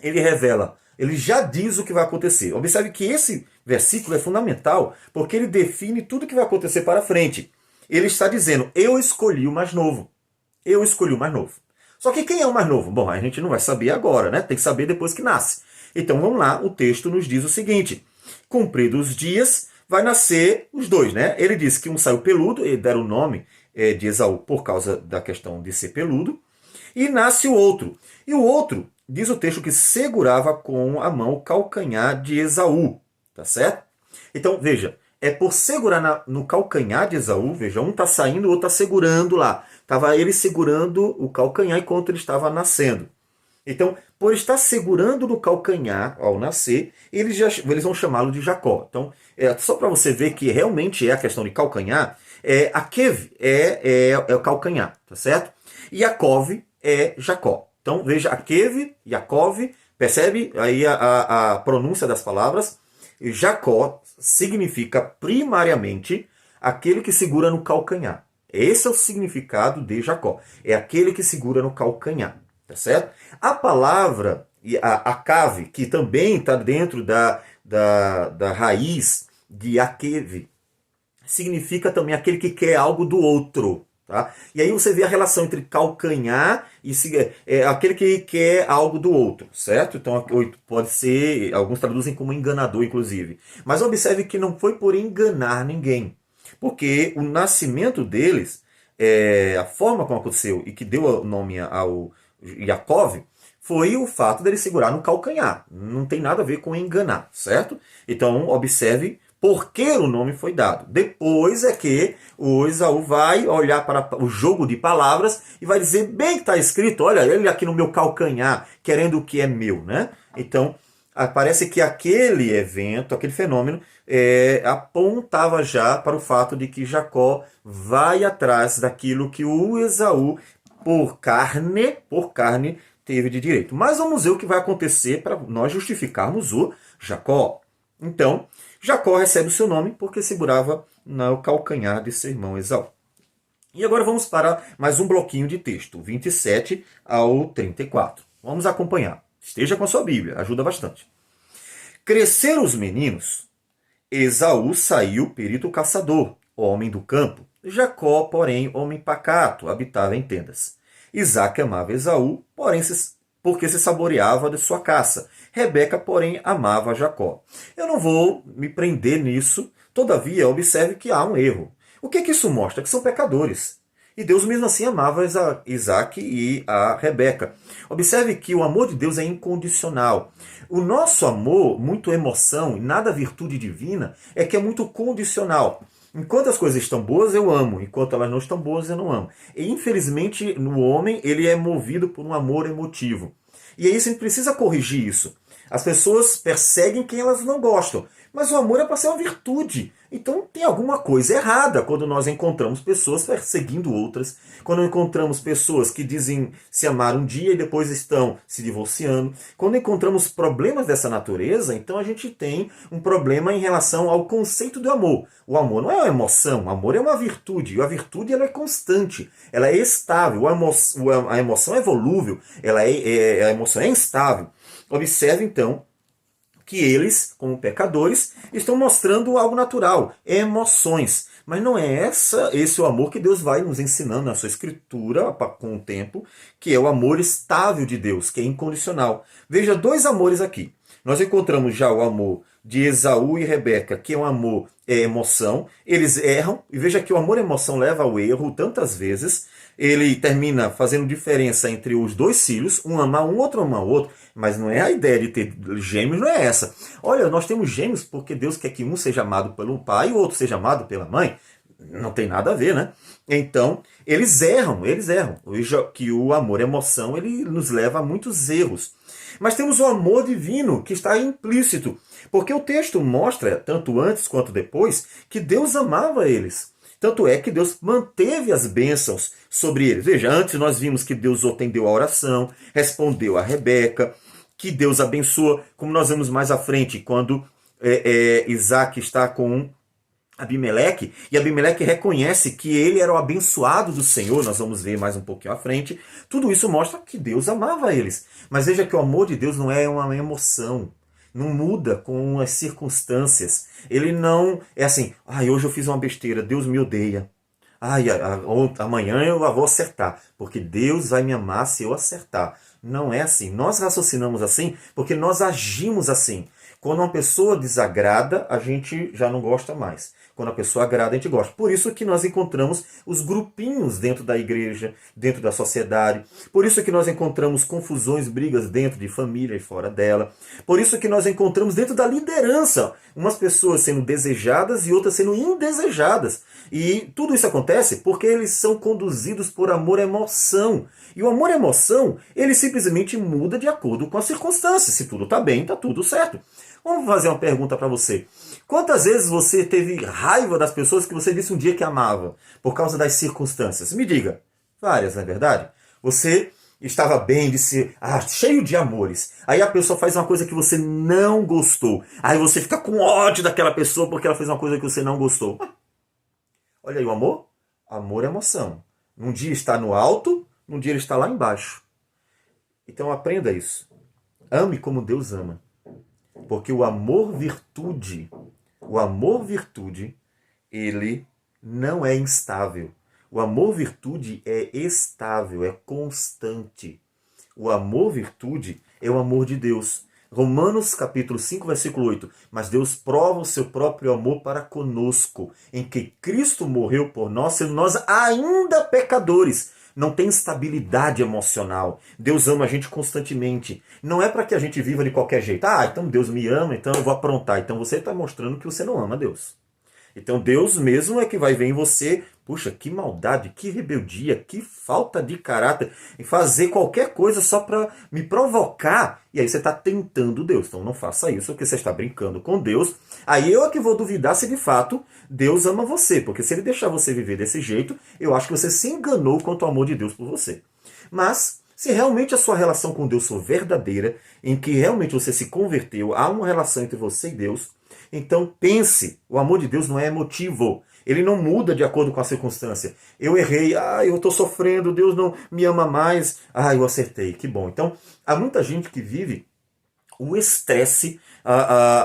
ele revela, ele já diz o que vai acontecer. Observe que esse versículo é fundamental, porque ele define tudo o que vai acontecer para frente. Ele está dizendo: eu escolhi o mais novo. Eu escolhi o mais novo. Só que quem é o mais novo? Bom, a gente não vai saber agora, né? Tem que saber depois que nasce. Então vamos lá, o texto nos diz o seguinte: cumpridos os dias, vai nascer os dois, né? Ele diz que um saiu peludo, ele deram o nome de Esaú por causa da questão de ser peludo, e nasce o outro. E o outro, diz o texto, que segurava com a mão o calcanhar de Esaú, tá certo? Então, veja, é por segurar no calcanhar de Esaú, veja, um está saindo, o outro está segurando lá. Estava ele segurando o calcanhar enquanto ele estava nascendo. Então, por estar segurando no calcanhar ao nascer, eles vão chamá-lo de Jacó. Então, só para você ver que realmente é a questão de calcanhar, a Kev é o calcanhar, tá certo? E Yaakov é Jacó. Então, veja, Akev, Yaakov, percebe aí a pronúncia das palavras? Jacó significa primariamente aquele que segura no calcanhar. Esse é o significado de Jacó. É aquele que segura no calcanhar, tá certo? A palavra, a Cave, que também está dentro da raiz de Akev, significa também aquele que quer algo do outro. Tá? E aí você vê a relação entre calcanhar e aquele que quer algo do outro, certo? Então pode ser, alguns traduzem como enganador, inclusive. Mas observe que não foi por enganar ninguém, porque o nascimento deles, a forma como aconteceu e que deu o nome ao Yaakov, foi o fato dele segurar no calcanhar. Não tem nada a ver com enganar, certo? Então observe por que o nome foi dado. Depois é que o Esaú vai olhar para o jogo de palavras e vai dizer bem que está escrito: olha, ele aqui no meu calcanhar, querendo o que é meu, né? Então, parece que aquele evento, aquele fenômeno, apontava já para o fato de que Jacó vai atrás daquilo que o Esaú, por carne, teve de direito. Mas vamos ver o que vai acontecer para nós justificarmos o Jacó. Então, Jacó recebe o seu nome porque segurava no calcanhar de seu irmão Esaú. E agora vamos para mais um bloquinho de texto, 27 ao 34. Vamos acompanhar. Esteja com a sua Bíblia, ajuda bastante. Cresceram os meninos. Esaú saiu perito caçador, homem do campo. Jacó, porém, homem pacato, habitava em tendas. Isaque amava Esaú, porém porque se saboreava de sua caça. Rebeca, porém, amava Jacó. Eu não vou me prender nisso, todavia, observe que há um erro. O que isso mostra? Que são pecadores. E Deus mesmo assim amava Isaque e a Rebeca. Observe que o amor de Deus é incondicional. O nosso amor, muito emoção e nada virtude divina, é que é muito condicional. Enquanto as coisas estão boas, eu amo. Enquanto elas não estão boas, eu não amo. E, infelizmente, no homem, ele é movido por um amor emotivo. E aí a gente precisa corrigir isso. As pessoas perseguem quem elas não gostam. Mas o amor é para ser uma virtude. Então tem alguma coisa errada quando nós encontramos pessoas perseguindo outras, quando encontramos pessoas que dizem se amar um dia e depois estão se divorciando. Quando encontramos problemas dessa natureza, então a gente tem um problema em relação ao conceito do amor. O amor não é uma emoção, o amor é uma virtude. E a virtude ela é constante, ela é estável. A emoção é volúvel, a emoção é instável. Observe então que eles, como pecadores, estão mostrando algo natural, emoções. Mas não é esse o amor que Deus vai nos ensinando na sua escritura, com o tempo, que é o amor estável de Deus, que é incondicional. Veja dois amores aqui. Nós encontramos já o amor de Esaú e Rebeca, que é um amor, emoção. Eles erram, e veja que o amor e emoção leva ao erro tantas vezes. Ele termina fazendo diferença entre os dois filhos, um amar um, outro amar o outro. Mas não é a ideia de ter gêmeos, não é essa. Olha, nós temos gêmeos porque Deus quer que um seja amado pelo pai e o outro seja amado pela mãe. Não tem nada a ver, né? Então, eles erram. Veja que o amor e emoção, ele nos leva a muitos erros. Mas temos o amor divino, que está implícito. Porque o texto mostra, tanto antes quanto depois, que Deus amava eles. Tanto é que Deus manteve as bênçãos sobre eles. Veja, antes nós vimos que Deus atendeu a oração, respondeu a Rebeca, que Deus abençoa, como nós vemos mais à frente, quando Isaac está com Abimeleque, e Abimeleque reconhece que ele era o abençoado do Senhor, nós vamos ver mais um pouquinho à frente. Tudo isso mostra que Deus amava eles. Mas veja que o amor de Deus não é uma emoção. Não muda com as circunstâncias. Ele não é assim, hoje eu fiz uma besteira, Deus me odeia. Amanhã eu vou acertar, porque Deus vai me amar se eu acertar. Não é assim. Nós raciocinamos assim porque nós agimos assim. Quando uma pessoa desagrada, a gente já não gosta mais. Quando a pessoa agrada, a gente gosta. Por isso que nós encontramos os grupinhos dentro da igreja, dentro da sociedade. Por isso que nós encontramos confusões, brigas dentro de família e fora dela. Por isso que nós encontramos dentro da liderança umas pessoas sendo desejadas e outras sendo indesejadas. E tudo isso acontece porque eles são conduzidos por amor e emoção. E o amor e emoção, ele simplesmente muda de acordo com as circunstâncias. Se tudo está bem, está tudo certo. Vamos fazer uma pergunta para você. Quantas vezes você teve raiva das pessoas que você disse um dia que amava por causa das circunstâncias? Me diga. Várias, não é verdade? Você estava bem, disse, cheio de amores. Aí a pessoa faz uma coisa que você não gostou. Aí você fica com ódio daquela pessoa porque ela fez uma coisa que você não gostou. Olha aí o amor. Amor é emoção. Num dia está no alto, num dia ele está lá embaixo. Então aprenda isso. Ame como Deus ama. Porque o amor virtude, ele não é instável. O amor virtude é estável, é constante. O amor virtude é o amor de Deus. Romanos capítulo 5, versículo 8. Mas Deus prova o seu próprio amor para conosco, em que Cristo morreu por nós, sendo nós ainda pecadores. Não tem estabilidade emocional. Deus ama a gente constantemente. Não é para que a gente viva de qualquer jeito. Então Deus me ama, então eu vou aprontar. Então você está mostrando que você não ama Deus. Então Deus mesmo é que vai ver em você, puxa, que maldade, que rebeldia, que falta de caráter, em fazer qualquer coisa só para me provocar. E aí você está tentando Deus. Então não faça isso, porque você está brincando com Deus. Aí eu é que vou duvidar se de fato Deus ama você, porque se ele deixar você viver desse jeito, eu acho que você se enganou quanto ao amor de Deus por você. Mas se realmente a sua relação com Deus for verdadeira, em que realmente você se converteu, há uma relação entre você e Deus, então pense, o amor de Deus não é emotivo. Ele não muda de acordo com a circunstância. Eu errei, eu estou sofrendo, Deus não me ama mais. Eu acertei, que bom. Então, há muita gente que vive o estresse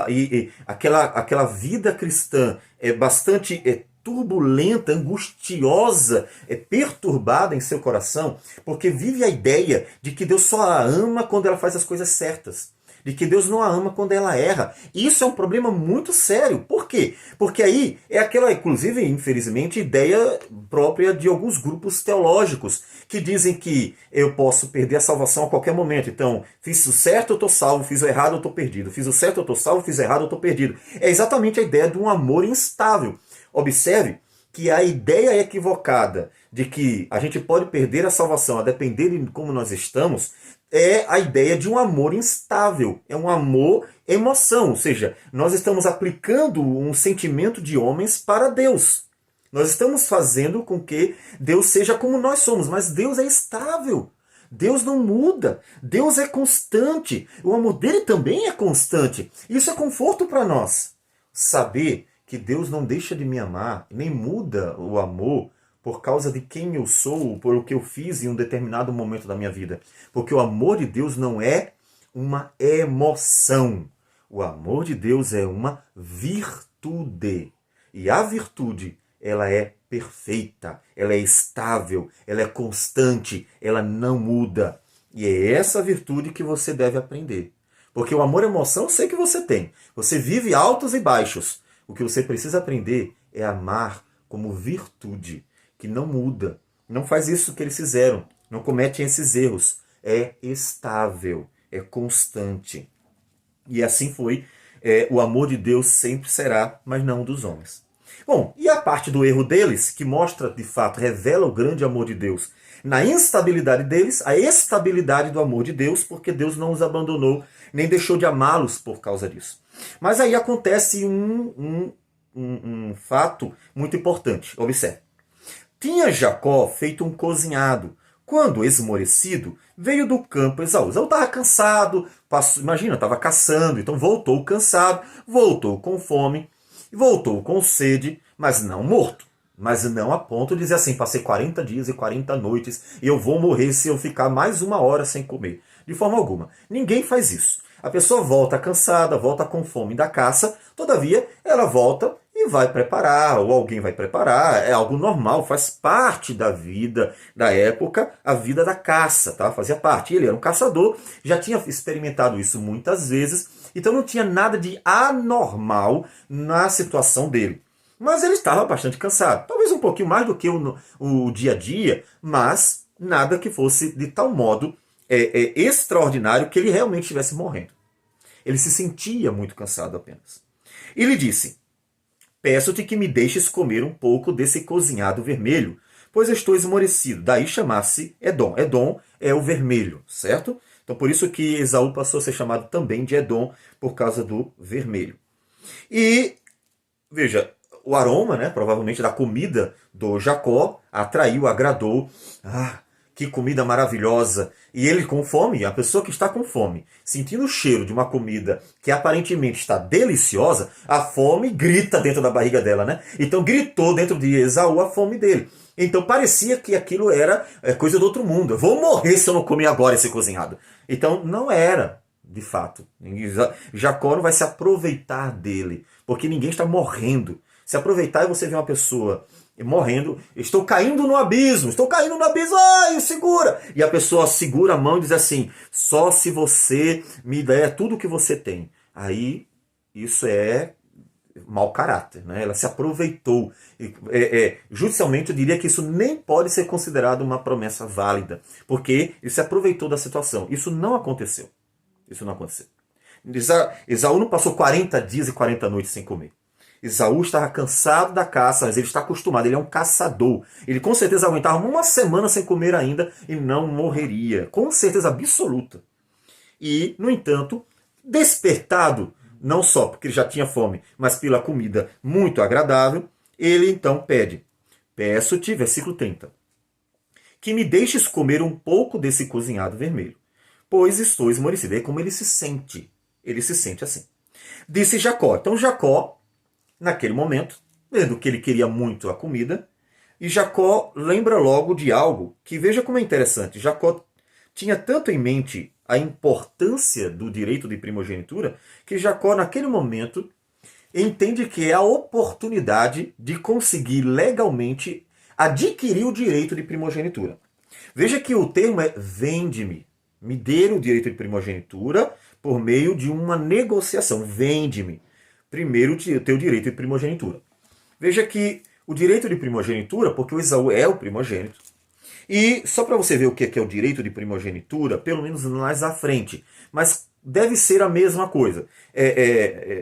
e aquela vida cristã é bastante turbulenta, angustiosa, perturbada em seu coração, porque vive a ideia de que Deus só a ama quando ela faz as coisas certas. De que Deus não a ama quando ela erra. Isso é um problema muito sério. Por quê? Porque aí é aquela, inclusive, infelizmente, ideia própria de alguns grupos teológicos que dizem que eu posso perder a salvação a qualquer momento. Então, fiz o certo, eu estou salvo, fiz o errado, eu estou perdido. Fiz o certo, eu estou salvo, fiz o errado, eu estou perdido. É exatamente a ideia de um amor instável. Observe que a ideia equivocada de que a gente pode perder a salvação a depender de como nós estamos é a ideia de um amor instável. É um amor emoção, ou seja, nós estamos aplicando um sentimento de homens para Deus. Nós estamos fazendo com que Deus seja como nós somos, mas Deus é estável. Deus não muda. Deus é constante. O amor dele também é constante. Isso é conforto para nós. Saber que Deus não deixa de me amar, nem muda o amor por causa de quem eu sou, por o que eu fiz em um determinado momento da minha vida. Porque o amor de Deus não é uma emoção. O amor de Deus é uma virtude. E a virtude, ela é perfeita, ela é estável, ela é constante, ela não muda. E é essa virtude que você deve aprender. Porque o amor e a emoção eu sei que você tem. Você vive altos e baixos. O que você precisa aprender é amar como virtude, que não muda. Não faz isso que eles fizeram. Não comete esses erros. É estável, é constante. E assim foi. O amor de Deus sempre será, mas não dos homens. Bom, e a parte do erro deles, que mostra, de fato, revela o grande amor de Deus. Na instabilidade deles, a estabilidade do amor de Deus, porque Deus não os abandonou, nem deixou de amá-los por causa disso. Mas aí acontece um fato muito importante. Observe. Tinha Jacó feito um cozinhado. Quando, esmorecido, veio do campo Esaú. Esaú estava cansado, estava caçando, então voltou cansado, voltou com fome, voltou com sede, mas não morto. Mas não a ponto de dizer assim, passei 40 dias e 40 noites e eu vou morrer se eu ficar mais uma hora sem comer. De forma alguma. Ninguém faz isso. A pessoa volta cansada, volta com fome da caça, todavia ela volta e vai preparar, ou alguém vai preparar, é algo normal, faz parte da vida da época, a vida da caça, tá? Fazia parte. Ele era um caçador, já tinha experimentado isso muitas vezes, então não tinha nada de anormal na situação dele. Mas ele estava bastante cansado, talvez um pouquinho mais do que o dia a dia, mas nada que fosse de tal modo extraordinário que ele realmente estivesse morrendo. Ele se sentia muito cansado apenas. Ele disse: peço-te que me deixes comer um pouco desse cozinhado vermelho, pois estou esmorecido. Daí chamar-se Edom. Edom é o vermelho, certo? Então por isso que Esaú passou a ser chamado também de Edom, por causa do vermelho. E, veja, o aroma, né, provavelmente da comida do Jacó, atraiu, agradou. Que comida maravilhosa! E ele com fome, a pessoa que está com fome, sentindo o cheiro de uma comida que aparentemente está deliciosa, a fome grita dentro da barriga dela, né? Então gritou dentro de Esaú a fome dele. Então parecia que aquilo era coisa do outro mundo. Eu vou morrer se eu não comer agora esse cozinhado. Então não era, de fato. Jacó não vai se aproveitar dele, porque ninguém está morrendo. Se aproveitar e você ver uma pessoa morrendo, estou caindo no abismo, ai, segura! E a pessoa segura a mão e diz assim, só se você me der tudo o que você tem. Aí, isso é mau caráter, né? Ela se aproveitou. Judicialmente, eu diria que isso nem pode ser considerado uma promessa válida, porque ele se aproveitou da situação. Isso não aconteceu. Esaú não passou 40 dias e 40 noites sem comer. Esaú estava cansado da caça, mas ele está acostumado, ele é um caçador. Ele com certeza aguentava uma semana sem comer ainda e não morreria, com certeza absoluta. E, no entanto, despertado, não só porque ele já tinha fome, mas pela comida muito agradável, ele então pede, peço-te, versículo 30, que me deixes comer um pouco desse cozinhado vermelho, pois estou esmorecido. É como ele se sente assim. Disse Jacó, então Jacó, naquele momento, vendo que ele queria muito a comida, e Jacó lembra logo de algo que, veja como é interessante, Jacó tinha tanto em mente a importância do direito de primogenitura, que Jacó, naquele momento, entende que é a oportunidade de conseguir legalmente adquirir o direito de primogenitura. Veja que o termo é vende-me, me dê o direito de primogenitura por meio de uma negociação, vende-me. Primeiro, o teu direito de primogenitura. Veja que o direito de primogenitura, porque o Esaú é o primogênito, e só para você ver o que é o direito de primogenitura, pelo menos mais à frente, mas deve ser a mesma coisa.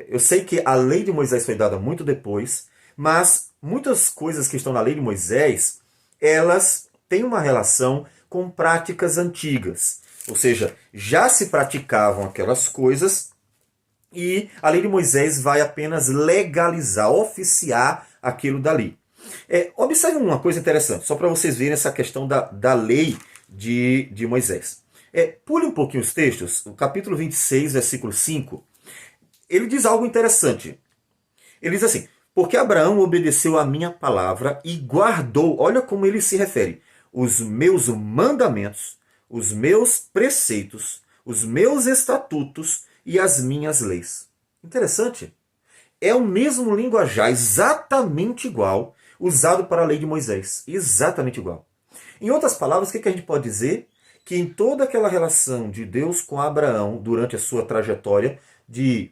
Eu sei que a lei de Moisés foi dada muito depois, mas muitas coisas que estão na lei de Moisés, elas têm uma relação com práticas antigas. Ou seja, já se praticavam aquelas coisas e a lei de Moisés vai apenas legalizar, oficiar aquilo dali. Observe uma coisa interessante, só para vocês verem essa questão da lei de Moisés. Pule um pouquinho os textos, o capítulo 26, versículo 5, ele diz algo interessante. Ele diz assim: porque Abraão obedeceu a minha palavra e guardou, olha como ele se refere, os meus mandamentos, os meus preceitos, os meus estatutos e as minhas leis. Interessante. É o mesmo linguajar, exatamente igual, usado para a lei de Moisés. Exatamente igual. Em outras palavras, o que a gente pode dizer? Que em toda aquela relação de Deus com Abraão, durante a sua trajetória de,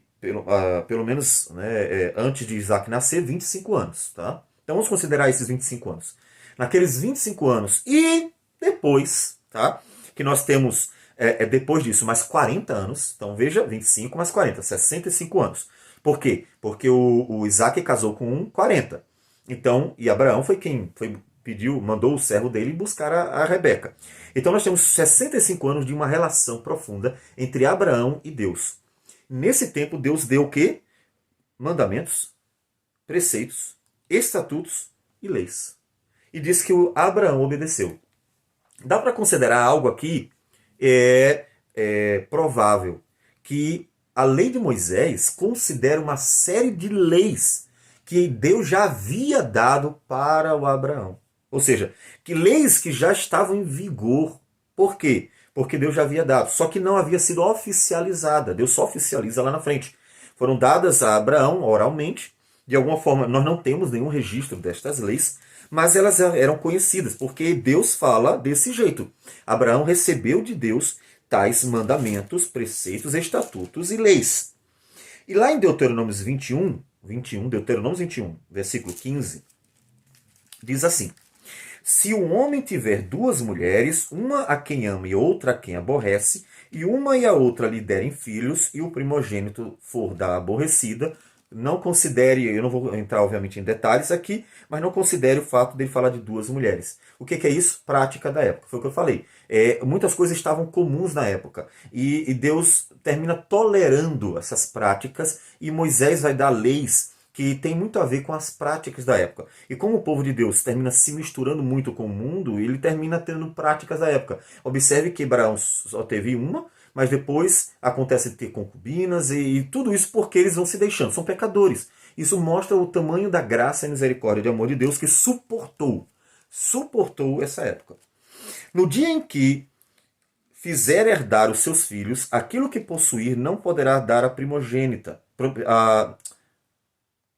pelo menos, né, antes de Isaac nascer, 25 anos. Tá? Então vamos considerar esses 25 anos. Naqueles 25 anos e depois, tá? Que nós temos, depois disso, mais 40 anos. Então veja, 25 mais 40, 65 anos. Por quê? Porque o Isaac casou com 40. Então, e Abraão foi quem mandou o servo dele buscar a Rebeca. Então nós temos 65 anos de uma relação profunda entre Abraão e Deus. Nesse tempo, Deus deu o quê? Mandamentos, preceitos, estatutos e leis. E diz que o Abraão obedeceu. Dá para considerar algo aqui provável, que a lei de Moisés considera uma série de leis que Deus já havia dado para o Abraão. Ou seja, que leis que já estavam em vigor. Por quê? Porque Deus já havia dado, só que não havia sido oficializada. Deus só oficializa lá na frente. Foram dadas a Abraão oralmente. De alguma forma, nós não temos nenhum registro destas leis, mas elas eram conhecidas, porque Deus fala desse jeito. Abraão recebeu de Deus tais mandamentos, preceitos, estatutos e leis. E lá em Deuteronômio 21, Deuteronômio 21, versículo 15, diz assim: se um homem tiver duas mulheres, uma a quem ama e outra a quem aborrece, e uma e a outra lhe derem filhos, e o primogênito for da aborrecida, não considere, eu não vou entrar obviamente em detalhes aqui, mas não considere o fato dele falar de duas mulheres. O que é isso? Prática da época. Foi o que eu falei. Muitas coisas estavam comuns na época. E Deus termina tolerando essas práticas e Moisés vai dar leis que tem muito a ver com as práticas da época. E como o povo de Deus termina se misturando muito com o mundo, ele termina tendo práticas da época. Observe que Abraão só teve uma, mas depois acontece de ter concubinas e tudo isso porque eles vão se deixando. São pecadores. Isso mostra o tamanho da graça e misericórdia de amor de Deus que suportou essa época. No dia em que fizer herdar os seus filhos, aquilo que possuir não poderá dar a primogênita.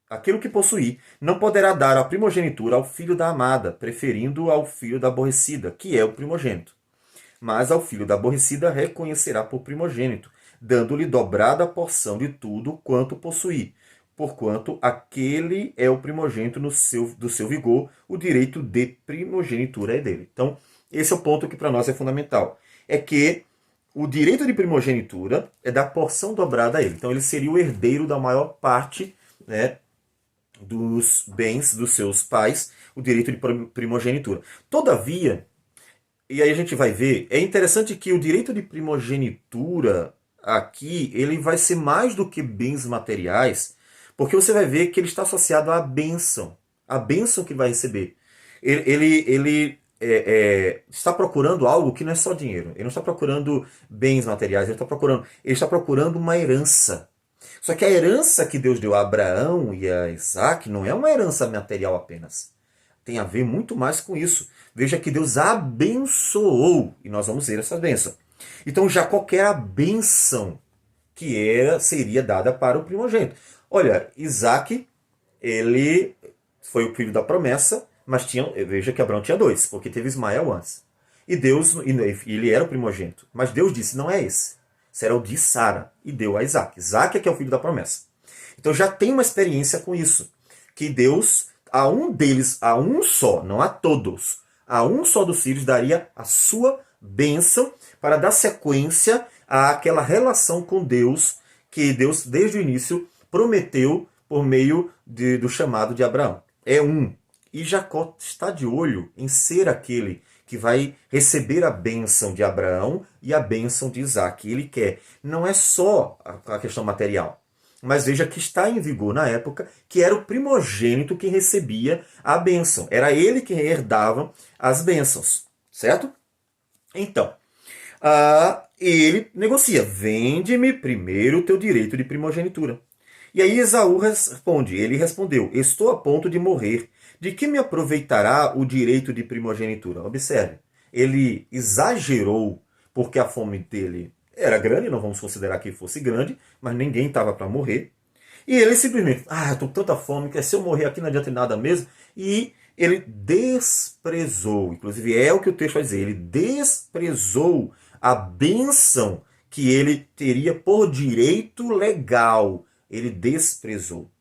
Aquilo que possuir não poderá dar a primogenitura ao filho da amada, preferindo ao filho da aborrecida, que é o primogênito. Mas ao filho da aborrecida reconhecerá por primogênito, dando-lhe dobrada porção de tudo quanto possuir, porquanto aquele é o primogênito do seu vigor, o direito de primogenitura é dele. Então, esse é o ponto que para nós é fundamental. É que o direito de primogenitura é da porção dobrada a ele. Então, ele seria o herdeiro da maior parte, né, dos bens dos seus pais, o direito de primogenitura. Todavia, e aí a gente vai ver, é interessante que o direito de primogenitura aqui, ele vai ser mais do que bens materiais, porque você vai ver que ele está associado à bênção, a bênção que vai receber. Ele está procurando algo que não é só dinheiro, ele não está procurando bens materiais, ele está procurando uma herança. Só que a herança que Deus deu a Abraão e a Isaac não é uma herança material apenas. Tem a ver muito mais com isso. Veja que Deus abençoou, e nós vamos ver essa bênção. Então Jacó quer a bênção que seria dada para o primogênito. Olha, Isaac, ele foi o filho da promessa, mas veja que Abraão tinha dois, porque teve Ismael antes. E ele era o primogênito. Mas Deus disse, não é esse. Será o de Sara, e deu a Isaac. Isaac é que é o filho da promessa. Então já tem uma experiência com isso. Que Deus, a um deles, a um só, não a todos, a um só dos filhos daria a sua bênção para dar sequência àquela relação com Deus que Deus, desde o início, prometeu por meio do chamado de Abraão. é um. E Jacó está de olho em ser aquele que vai receber a bênção de Abraão e a bênção de Isaac. Ele quer. Não é só a questão material. Mas veja que está em vigor na época que era o primogênito que recebia a bênção. Era ele que herdava as bênçãos. Certo? Então, ele negocia. Vende-me primeiro o teu direito de primogenitura. E aí Esaú responde. Ele respondeu: estou a ponto de morrer. De que me aproveitará o direito de primogenitura? Observe, ele exagerou porque a fome dele era grande, não vamos considerar que fosse grande, mas ninguém estava para morrer. E ele simplesmente, estou com tanta fome que se eu morrer aqui não adianta nada mesmo. E ele desprezou, inclusive é o que o texto vai dizer, ele desprezou a bênção que ele teria por direito legal. Ele desprezou.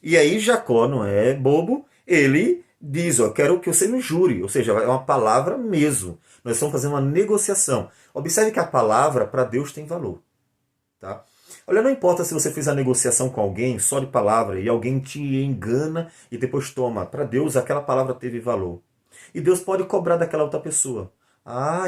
E aí Jacó não é bobo, ele diz, quero que você me jure, ou seja, é uma palavra mesmo. Nós estamos fazendo uma negociação. Observe que a palavra para Deus tem valor. Tá? Olha, não importa se você fez a negociação com alguém só de palavra e alguém te engana e depois toma. Para Deus aquela palavra teve valor. E Deus pode cobrar daquela outra pessoa.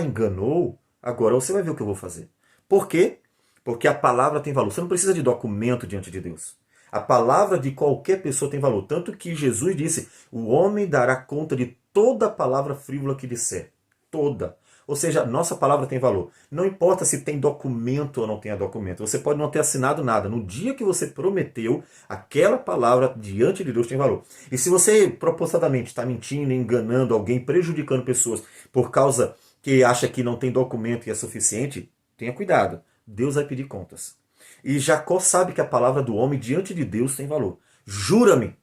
Enganou? Agora você vai ver o que eu vou fazer. Por quê? Porque a palavra tem valor. Você não precisa de documento diante de Deus. A palavra de qualquer pessoa tem valor. Tanto que Jesus disse, o homem dará conta de toda palavra frívola que disser. Toda. Ou seja, nossa palavra tem valor. Não importa se tem documento ou não tenha documento. Você pode não ter assinado nada. No dia que você prometeu, aquela palavra diante de Deus tem valor. E se você propositadamente está mentindo, enganando alguém, prejudicando pessoas por causa que acha que não tem documento e é suficiente, tenha cuidado. Deus vai pedir contas. E Jacó sabe que a palavra do homem diante de Deus tem valor. Jura-me,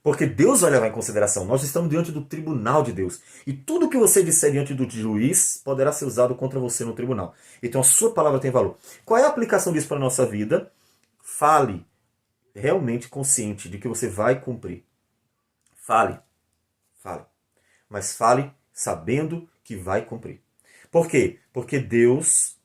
porque Deus vai levar em consideração. Nós estamos diante do tribunal de Deus. E tudo que você disser diante do juiz poderá ser usado contra você no tribunal. Então a sua palavra tem valor. Qual é a aplicação disso para a nossa vida? Fale realmente consciente de que você vai cumprir. Fale. Mas fale sabendo que vai cumprir. Por quê? Porque Deus,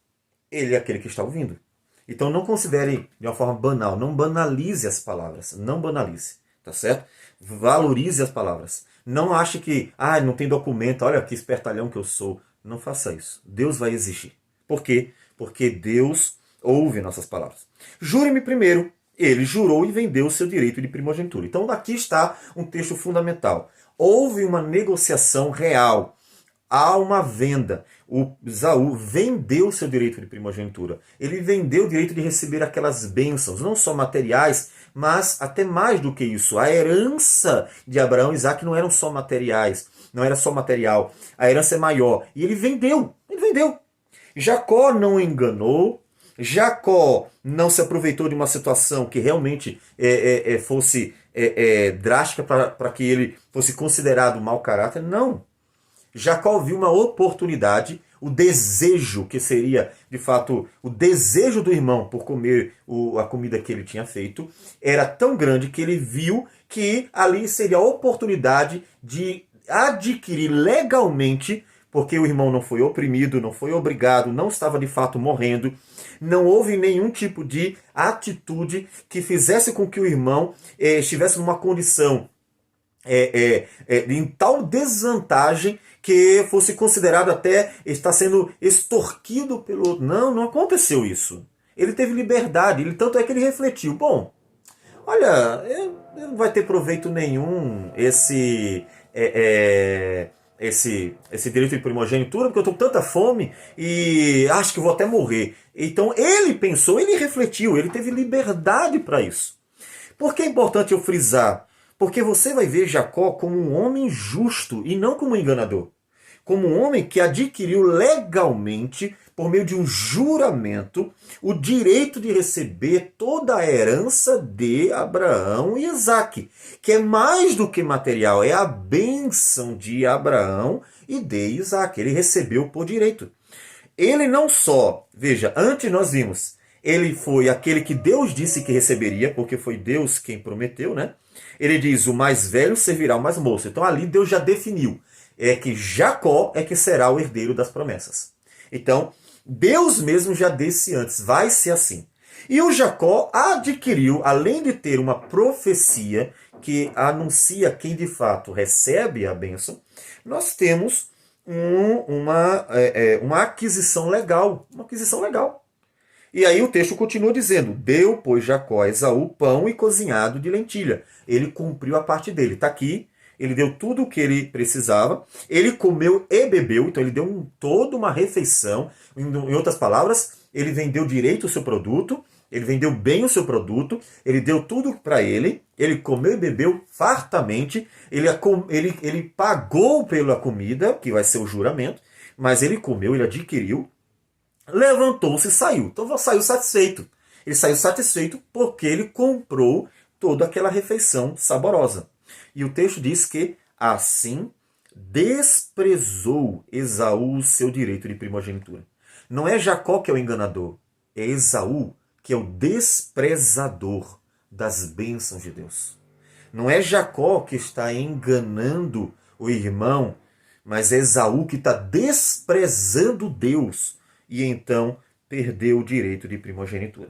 ele é aquele que está ouvindo. Então não considere de uma forma banal, não banalize as palavras, não banalize, tá certo? Valorize as palavras. Não ache que, não tem documento, olha que espertalhão que eu sou. Não faça isso. Deus vai exigir. Por quê? Porque Deus ouve nossas palavras. Jure-me primeiro. Ele jurou e vendeu o seu direito de primogenitura. Então aqui está um texto fundamental. Houve uma negociação real. Há uma venda. O Esaú vendeu seu direito de primogenitura. Ele vendeu o direito de receber aquelas bênçãos, não só materiais, mas até mais do que isso. A herança de Abraão e Isaac não eram só materiais, não era só material. A herança é maior. E ele vendeu. Jacó não enganou. Jacó não se aproveitou de uma situação que realmente fosse drástica para que ele fosse considerado mau caráter. Não. Jacó viu uma oportunidade, o desejo, que seria, de fato, o desejo do irmão por comer a comida que ele tinha feito, era tão grande que ele viu que ali seria a oportunidade de adquirir legalmente, porque o irmão não foi oprimido, não foi obrigado, não estava de fato morrendo, não houve nenhum tipo de atitude que fizesse com que o irmão estivesse numa condição em tal desvantagem que fosse considerado até estar sendo extorquido pelo outro. Não aconteceu isso. Ele teve liberdade, tanto é que ele refletiu. Bom, olha, não vai ter proveito nenhum esse direito de primogenitura, porque eu estou com tanta fome e acho que vou até morrer. Então ele pensou, ele refletiu, ele teve liberdade para isso. Por que é importante eu frisar? Porque você vai ver Jacó como um homem justo e não como um enganador. Como um homem que adquiriu legalmente, por meio de um juramento, o direito de receber toda a herança de Abraão e Isaac, que é mais do que material, é a bênção de Abraão e de Isaac. Ele recebeu por direito. Ele não só, veja, antes nós vimos, ele foi aquele que Deus disse que receberia, porque foi Deus quem prometeu, né? Ele diz, o mais velho servirá ao mais moço. Então ali Deus já definiu, que Jacó é que será o herdeiro das promessas. Então, Deus mesmo já disse antes, vai ser assim. E o Jacó adquiriu, além de ter uma profecia que anuncia quem de fato recebe a bênção, nós temos uma aquisição legal. Uma aquisição legal. E aí o texto continua dizendo: deu, pois, Jacó a Esaú pão e cozinhado de lentilha. Ele cumpriu a parte dele. Está aqui. Ele deu tudo o que ele precisava. Ele comeu e bebeu. Então ele deu toda uma refeição. Em outras palavras, ele vendeu direito o seu produto. Ele vendeu bem o seu produto. Ele deu tudo para ele. Ele comeu e bebeu fartamente. Ele pagou pela comida, que vai ser o juramento. Mas ele comeu, ele adquiriu. Levantou-se e saiu. Então saiu satisfeito. Ele saiu satisfeito porque ele comprou toda aquela refeição saborosa. E o texto diz que assim desprezou Esaú o seu direito de primogenitura. Não é Jacó que é o enganador, é Esaú que é o desprezador das bênçãos de Deus. Não é Jacó que está enganando o irmão, mas é Esaú que está desprezando Deus e então perdeu o direito de primogenitura.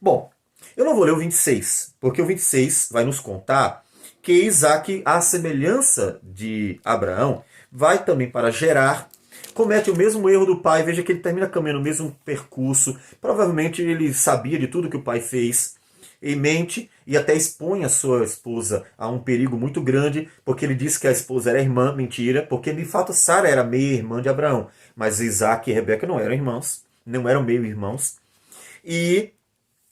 Bom, eu não vou ler o 26, porque o 26 vai nos contar que Isaac, à semelhança de Abraão, vai também para Gerar, comete o mesmo erro do pai. Veja que ele termina caminhando o mesmo percurso. Provavelmente ele sabia de tudo que o pai fez em mente e até expõe a sua esposa a um perigo muito grande, porque ele disse que a esposa era irmã. Mentira, porque de fato Sara era meia-irmã de Abraão, mas Isaac e Rebeca não eram irmãos, não eram meio-irmãos. E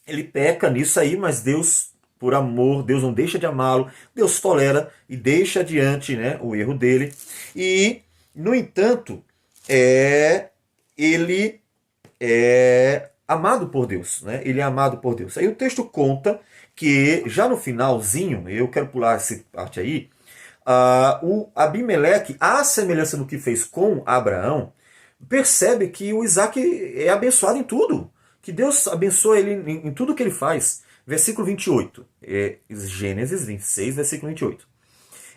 ele peca nisso aí, mas Deus, por amor, Deus não deixa de amá-lo, Deus tolera e deixa adiante, né, o erro dele. E, no entanto, ele é amado por Deus, né? Ele é amado por Deus. Aí o texto conta que, já no finalzinho, eu quero pular essa parte aí, o Abimeleque, à semelhança do que fez com Abraão, percebe que o Isaac é abençoado em tudo, que Deus abençoa ele em tudo que ele faz. Versículo 28, Gênesis 26, versículo 28.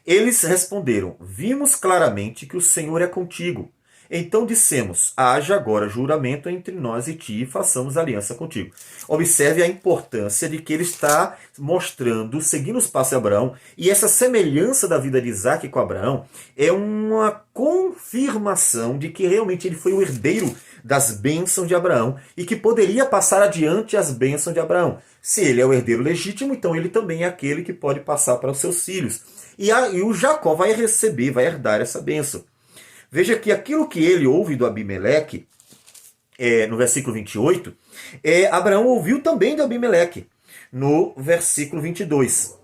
Eles responderam: vimos claramente que o Senhor é contigo. Então dissemos: haja agora juramento entre nós e ti, e façamos aliança contigo. Observe a importância de que ele está mostrando, seguindo os passos de Abraão, e essa semelhança da vida de Isaac com Abraão é uma confirmação de que realmente ele foi o herdeiro das bênçãos de Abraão e que poderia passar adiante as bênçãos de Abraão. Se ele é o herdeiro legítimo, então ele também é aquele que pode passar para os seus filhos. E o Jacó vai receber, vai herdar essa bênção. Veja que aquilo que ele ouve do Abimeleque, no versículo 28, Abraão ouviu também do Abimeleque, no versículo 22.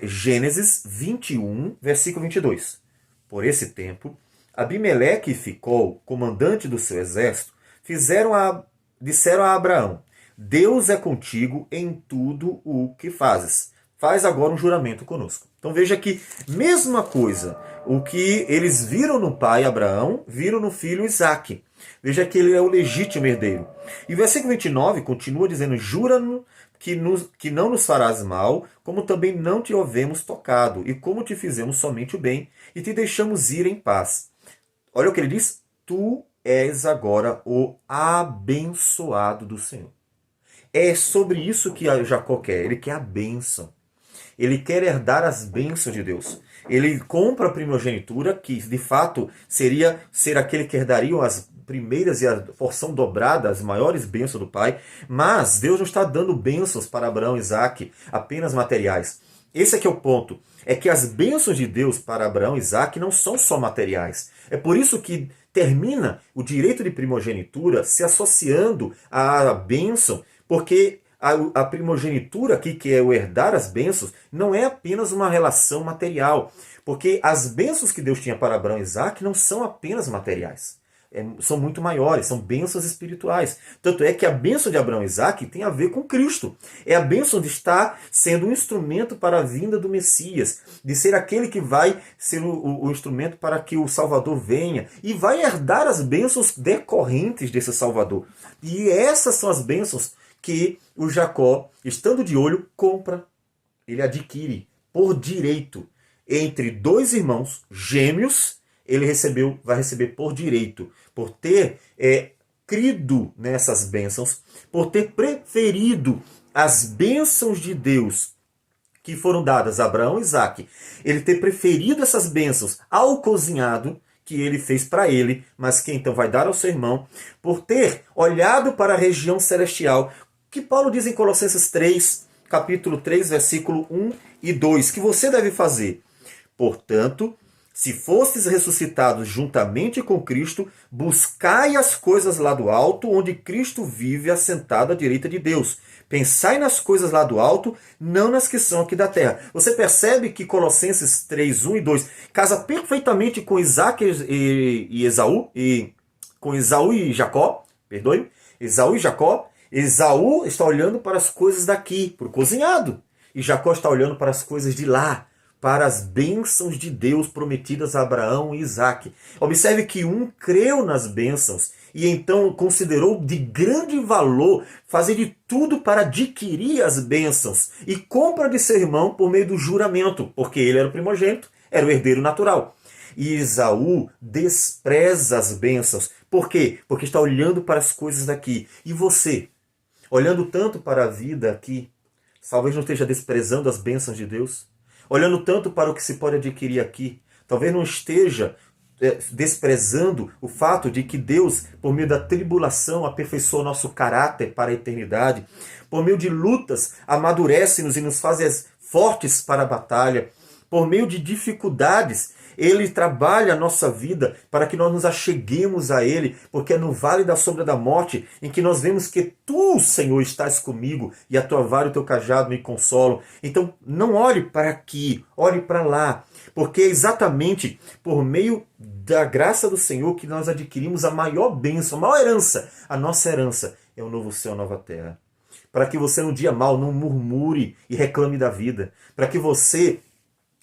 Gênesis 21, versículo 22. Por esse tempo, Abimeleque e Ficol, comandante do seu exército, disseram a Abraão: Deus é contigo em tudo o que fazes. Faz agora um juramento conosco. Então veja que, mesma coisa, o que eles viram no pai Abraão, viram no filho Isaque. Veja que ele é o legítimo herdeiro. E o versículo 29 continua dizendo: jura-nos que não nos farás mal, como também não te houvemos tocado, e como te fizemos somente o bem, e te deixamos ir em paz. Olha o que ele diz: tu és agora o abençoado do Senhor. É sobre isso que Jacó quer. Ele quer a bênção. Ele quer herdar as bênçãos de Deus. Ele compra a primogenitura, que de fato seria ser aquele que herdaria as primeiras e a porção dobrada, as maiores bênçãos do pai. Mas Deus não está dando bênçãos para Abraão e Isaque, apenas materiais. Esse aqui é o ponto. É que as bênçãos de Deus para Abraão e Isaque não são só materiais. É por isso que termina o direito de primogenitura se associando à bênção, porque a primogenitura aqui, que é o herdar as bênçãos, não é apenas uma relação material. Porque as bênçãos que Deus tinha para Abraão e Isaque não são apenas materiais. São muito maiores, são bênçãos espirituais. Tanto é que a bênção de Abraão e Isaque tem a ver com Cristo. É a bênção de estar sendo um instrumento para a vinda do Messias, de ser aquele que vai ser o instrumento para que o Salvador venha e vai herdar as bênçãos decorrentes desse Salvador. E essas são as bênçãos que o Jacó, estando de olho, compra. Ele adquire por direito. Entre dois irmãos gêmeos, ele vai receber por direito, por ter crido nessas bênçãos, por ter preferido as bênçãos de Deus que foram dadas a Abraão e Isaque, ele ter preferido essas bênçãos ao cozinhado que ele fez para ele, mas que então vai dar ao seu irmão, por ter olhado para a região celestial, que Paulo diz em Colossenses 3, capítulo 3, versículo 1 e 2, que você deve fazer. Portanto, se fostes ressuscitados juntamente com Cristo, buscai as coisas lá do alto, onde Cristo vive assentado à direita de Deus. Pensai nas coisas lá do alto, não nas que são aqui da terra. Você percebe que Colossenses 3, 1 e 2 casa perfeitamente com Isaac e Esaú, com Esaú e Jacó, perdoe, Esaú e Jacó. Esaú está olhando para as coisas daqui, para o cozinhado, e Jacó está olhando para as coisas de lá, para as bênçãos de Deus prometidas a Abraão e Isaque. Observe que um creu nas bênçãos e então considerou de grande valor fazer de tudo para adquirir as bênçãos e compra de seu irmão por meio do juramento, porque ele era o primogênito, era o herdeiro natural. E Esaú despreza as bênçãos. Por quê? Porque está olhando para as coisas daqui. E você, olhando tanto para a vida aqui, talvez não esteja desprezando as bênçãos de Deus? Olhando tanto para o que se pode adquirir aqui, talvez não esteja desprezando o fato de que Deus, por meio da tribulação, aperfeiçoa nosso caráter para a eternidade. Por meio de lutas, amadurece-nos e nos faz fortes para a batalha. Por meio de dificuldades, Ele trabalha a nossa vida para que nós nos acheguemos a Ele, porque é no vale da sombra da morte em que nós vemos que Tu, Senhor, estás comigo e a Tua vara e o Teu cajado me consolam. Então, não olhe para aqui, olhe para lá, porque é exatamente por meio da graça do Senhor que nós adquirimos a maior bênção, a maior herança. A nossa herança é o novo céu, a nova terra. Para que você no dia mau não murmure e reclame da vida. Para que você,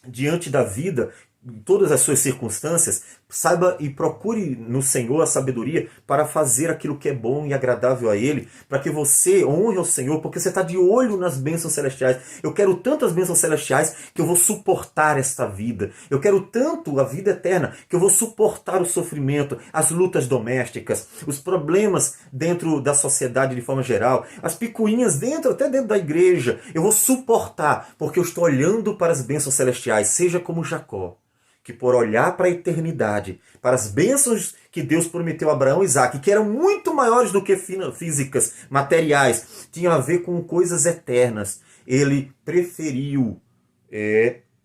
diante da vida, em todas as suas circunstâncias, saiba e procure no Senhor a sabedoria para fazer aquilo que é bom e agradável a Ele, para que você honre o Senhor, porque você está de olho nas bênçãos celestiais. Eu quero tanto as bênçãos celestiais que eu vou suportar esta vida. Eu quero tanto a vida eterna que eu vou suportar o sofrimento, as lutas domésticas, os problemas dentro da sociedade de forma geral, as picuinhas até dentro da igreja. Eu vou suportar, porque eu estou olhando para as bênçãos celestiais, seja como Jacó, que por olhar para a eternidade, para as bênçãos que Deus prometeu a Abraão e Isaque, que eram muito maiores do que físicas, materiais, tinham a ver com coisas eternas, ele preferiu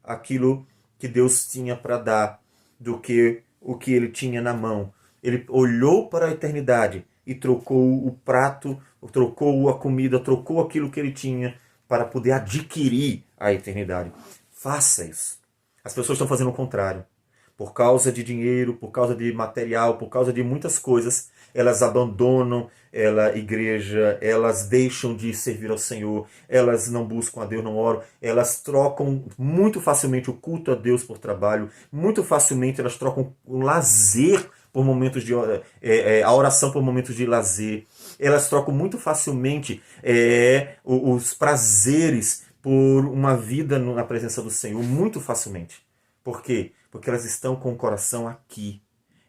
aquilo que Deus tinha para dar do que o que ele tinha na mão. Ele olhou para a eternidade e trocou o prato, trocou a comida, trocou aquilo que ele tinha para poder adquirir a eternidade. Faça isso. As pessoas estão fazendo o contrário. Por causa de dinheiro, por causa de material, por causa de muitas coisas, elas abandonam a igreja, elas deixam de servir ao Senhor, elas não buscam a Deus, não oram, elas trocam muito facilmente o culto a Deus por trabalho, muito facilmente elas trocam o lazer por momentos de a oração por momentos de lazer, elas trocam muito facilmente os prazeres por uma vida na presença do Senhor, muito facilmente. Por quê? Porque elas estão com o coração aqui.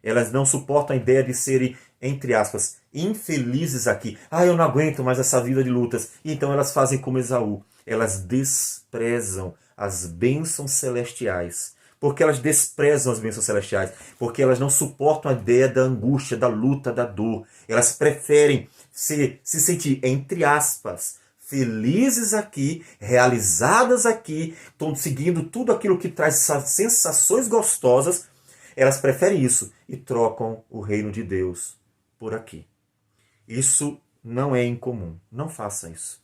Elas não suportam a ideia de serem, entre aspas, infelizes aqui. Eu não aguento mais essa vida de lutas. E então elas fazem como Esaú. Elas desprezam as bênçãos celestiais. Porque elas desprezam as bênçãos celestiais. Porque elas não suportam a ideia da angústia, da luta, da dor. Elas preferem se sentir, entre aspas, felizes aqui, realizadas aqui, estão seguindo tudo aquilo que traz sensações gostosas. Elas preferem isso e trocam o reino de Deus por aqui. Isso não é incomum. Não faça isso.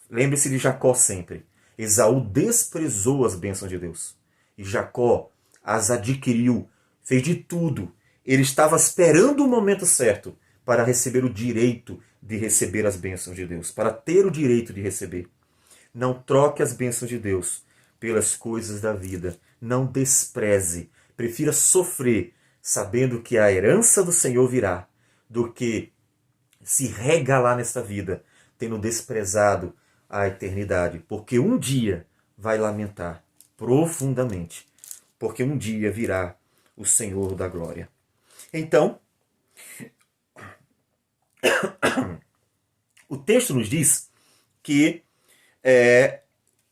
Lembre-se de Jacó sempre. Esaú desprezou as bênçãos de Deus. E Jacó as adquiriu, fez de tudo. Ele estava esperando o momento certo para receber o direito de receber as bênçãos de Deus, para ter o direito de receber. Não troque as bênçãos de Deus pelas coisas da vida. Não despreze. Prefira sofrer, sabendo que a herança do Senhor virá, do que se regalar nesta vida, tendo desprezado a eternidade. Porque um dia vai lamentar profundamente. Porque um dia virá o Senhor da glória. Então, O texto nos diz que,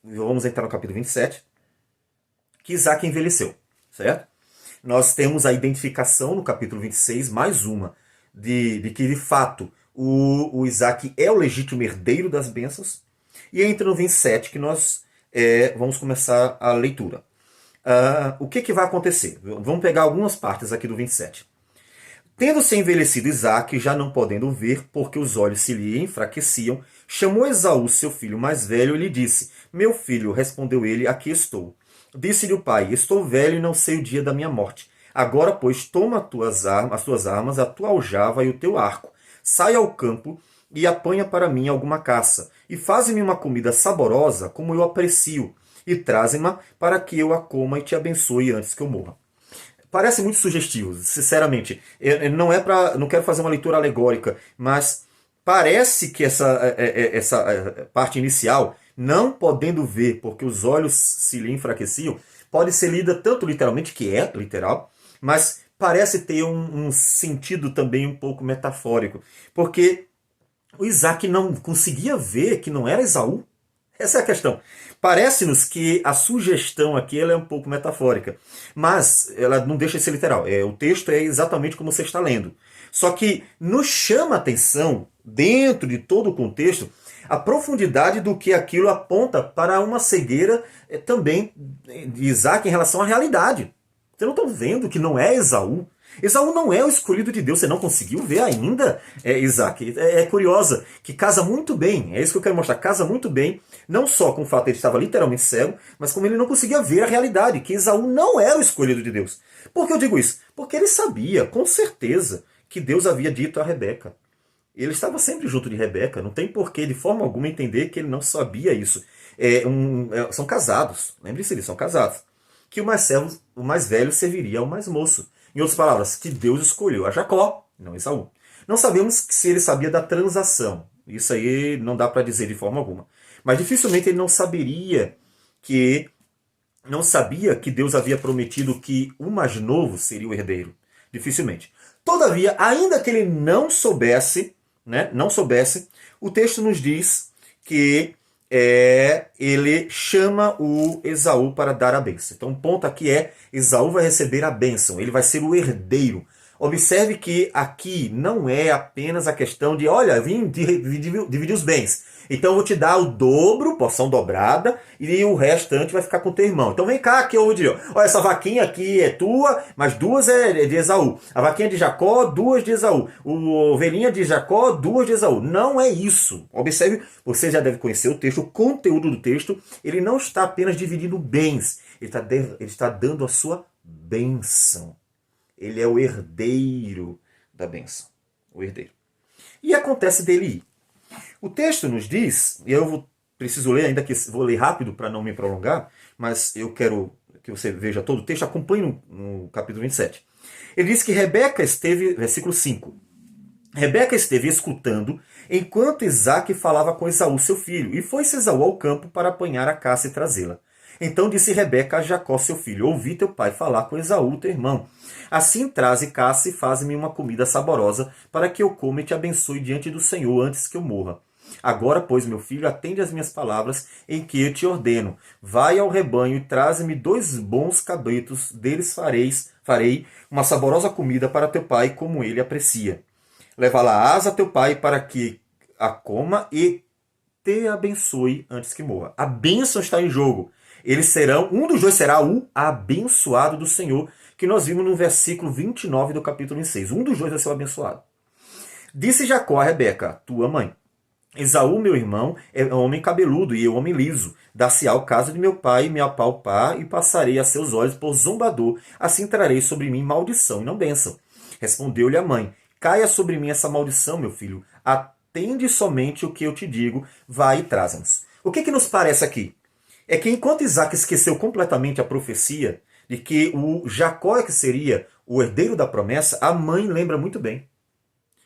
vamos entrar no capítulo 27, que Isaac envelheceu, certo? Nós temos a identificação no capítulo 26, mais uma, de que de fato o Isaac é o legítimo herdeiro das bênçãos. E entra no 27 que nós vamos começar a leitura. O que vai acontecer? Vamos pegar algumas partes aqui do 27. Tendo-se envelhecido Isaac, já não podendo ver, porque os olhos se lhe enfraqueciam, chamou Esaú, seu filho mais velho, e lhe disse: Meu filho, respondeu ele, aqui estou. Disse-lhe o pai: Estou velho e não sei o dia da minha morte. Agora, pois, toma as tuas armas, a tua aljava e o teu arco. Sai ao campo e apanha para mim alguma caça. E faze-me uma comida saborosa, como eu aprecio, e traze-ma para que eu a coma e te abençoe antes que eu morra. Parece muito sugestivo, sinceramente. Não quero fazer uma leitura alegórica, mas parece que essa parte inicial, não podendo ver porque os olhos se lhe enfraqueciam, pode ser lida tanto literalmente, que é literal, mas parece ter um sentido também um pouco metafórico. Porque o Isaac não conseguia ver que não era Esaú. Essa é a questão. Parece-nos que a sugestão aqui ela é um pouco metafórica, mas ela não deixa de ser literal. O texto é exatamente como você está lendo. Só que nos chama a atenção, dentro de todo o contexto, a profundidade do que aquilo aponta para uma cegueira também de Isaac em relação à realidade. Vocês não estão vendo que não é Esaú? Esaú não é o escolhido de Deus, você não conseguiu ver ainda, Isaac. É curiosa, que casa muito bem, é isso que eu quero mostrar, casa muito bem, não só com o fato de ele estava literalmente cego, mas como ele não conseguia ver a realidade, que Esaú não era o escolhido de Deus. Por que eu digo isso? Porque ele sabia, com certeza, que Deus havia dito a Rebeca. Ele estava sempre junto de Rebeca, não tem porquê de forma alguma entender que ele não sabia isso. São casados, lembre-se disso, são casados. Que o mais velho serviria ao mais moço. Em outras palavras, que Deus escolheu a Jacó, não Esaú. Não sabemos se ele sabia da transação. Isso aí não dá para dizer de forma alguma. Mas dificilmente ele não sabia que Deus havia prometido que o mais novo seria o herdeiro. Dificilmente. Todavia, ainda que ele não soubesse, o texto nos diz que ele chama o Esaú para dar a bênção. Então o ponto aqui Esaú vai receber a bênção, ele vai ser o herdeiro. Observe que aqui não é apenas a questão de, olha, vim dividir os bens. Então eu vou te dar o dobro, porção dobrada, e o restante vai ficar com o teu irmão. Então vem cá que eu vou dizer, olha, essa vaquinha aqui é tua, mas 2 é de Esaú. A vaquinha de Jacó, 2 de Esaú. O ovelhinha de Jacó, 2 de Esaú. Não é isso. Observe, você já deve conhecer o texto, o conteúdo do texto. Ele não está apenas dividindo bens, ele está dando a sua bênção. Ele é o herdeiro da bênção. O herdeiro. E acontece dele ir. O texto nos diz, e eu preciso ler, ainda que vou ler rápido para não me prolongar, mas eu quero que você veja todo o texto, acompanhe no capítulo 27. Ele diz que Rebeca esteve, versículo 5, Rebeca esteve escutando enquanto Isaac falava com Esaú, seu filho, e foi-se Esaú ao campo para apanhar a caça e trazê-la. Então disse Rebeca a Jacó, seu filho, ouvi teu pai falar com Esaú, teu irmão. Assim traze caça e faz-me uma comida saborosa, para que eu coma e te abençoe diante do Senhor antes que eu morra. Agora, pois, meu filho, atende às minhas palavras em que eu te ordeno. Vai ao rebanho e traze-me 2 bons cabritos, deles farei uma saborosa comida para teu pai, como ele aprecia. Leva-la-ás a teu pai para que a coma e te abençoe antes que morra. A bênção está em jogo. Um dos 2 será o abençoado do Senhor, que nós vimos no versículo 29 do capítulo 26. Um dos 2 vai ser o abençoado. Disse Jacó a Rebeca, tua mãe, Esaú, meu irmão, é homem cabeludo e eu homem liso. Dar-se-á o caso de meu pai me apalpar e passarei a seus olhos por zombador. Assim trarei sobre mim maldição e não bênção. Respondeu-lhe a mãe, caia sobre mim essa maldição, meu filho. Atende somente o que eu te digo, vai e traz-nos. O que nos parece aqui? É que enquanto Isaac esqueceu completamente a profecia de que o Jacó é que seria o herdeiro da promessa, a mãe lembra muito bem.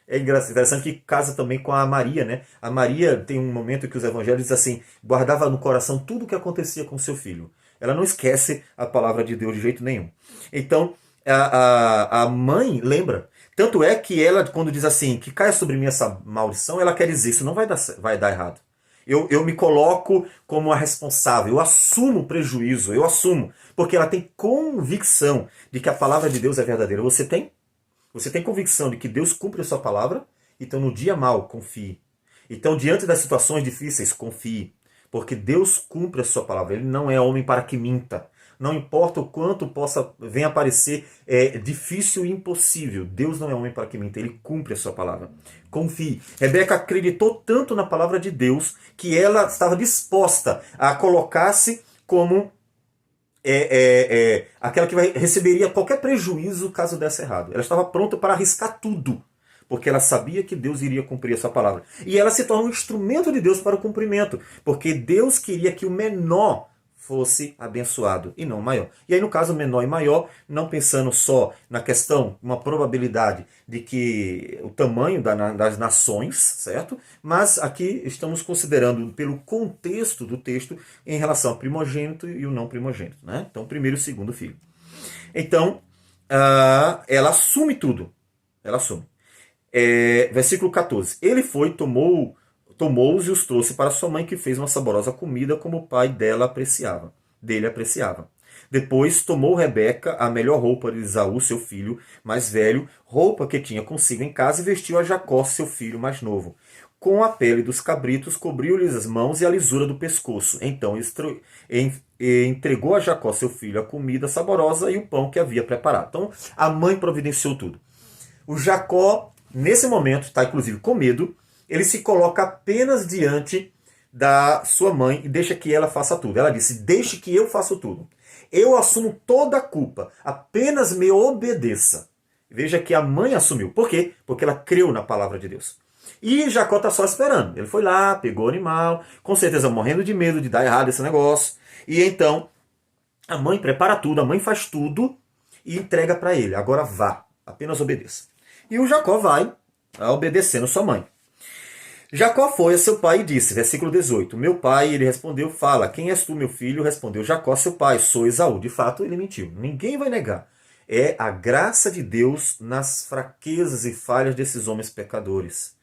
É interessante que casa também com a Maria, né? A Maria tem um momento que os evangelhos dizem assim, guardava no coração tudo o que acontecia com seu filho. Ela não esquece a palavra de Deus de jeito nenhum. Então, a mãe lembra. Tanto é que ela, quando diz assim, que caia sobre mim essa maldição, ela quer dizer, isso não vai dar errado. Eu me coloco como a responsável, eu assumo o prejuízo, eu assumo, porque ela tem convicção de que a palavra de Deus é verdadeira. Você tem? Você tem convicção de que Deus cumpre a sua palavra? Então no dia mau, confie. Então diante das situações difíceis, confie. Porque Deus cumpre a sua palavra. Ele não é homem para que minta. Não importa o quanto possa venha parecer difícil e impossível. Deus não é homem para que minta. Ele cumpre a sua palavra. Confie. Rebeca acreditou tanto na palavra de Deus que ela estava disposta a colocar-se como aquela que receberia qualquer prejuízo caso desse errado. Ela estava pronta para arriscar tudo, porque ela sabia que Deus iria cumprir essa palavra. E ela se torna um instrumento de Deus para o cumprimento, porque Deus queria que o menor fosse abençoado e não o maior. E aí, no caso, menor e maior, não pensando só na questão, uma probabilidade de que o tamanho das nações, certo? Mas aqui estamos considerando pelo contexto do texto em relação ao primogênito e o não primogênito, né? Então, primeiro e segundo filho. Então, ela assume tudo. Ela assume. Versículo 14. Ele foi, tomou-os e os trouxe para sua mãe, que fez uma saborosa comida como o pai dele apreciava. Depois tomou Rebeca a melhor roupa de Esaú, seu filho mais velho, roupa que tinha consigo em casa, e vestiu a Jacó, seu filho mais novo. Com a pele dos cabritos, cobriu-lhes as mãos e a lisura do pescoço. Então entregou a Jacó, seu filho, a comida saborosa e o pão que havia preparado. Então a mãe providenciou tudo. O Jacó, nesse momento, está inclusive com medo. Ele se coloca apenas diante da sua mãe e deixa que ela faça tudo. Ela disse, deixe que eu faça tudo. Eu assumo toda a culpa, apenas me obedeça. Veja que a mãe assumiu. Por quê? Porque ela creu na palavra de Deus. E Jacó está só esperando. Ele foi lá, pegou o animal, com certeza morrendo de medo de dar errado esse negócio. E então, a mãe prepara tudo, a mãe faz tudo e entrega para ele. Agora vá, apenas obedeça. E o Jacó vai obedecendo sua mãe. Jacó foi a seu pai e disse, versículo 18, meu pai, ele respondeu, fala, quem és tu, meu filho? Respondeu Jacó, seu pai, sou Esaú. De fato, ele mentiu. Ninguém vai negar. É a graça de Deus nas fraquezas e falhas desses homens pecadores.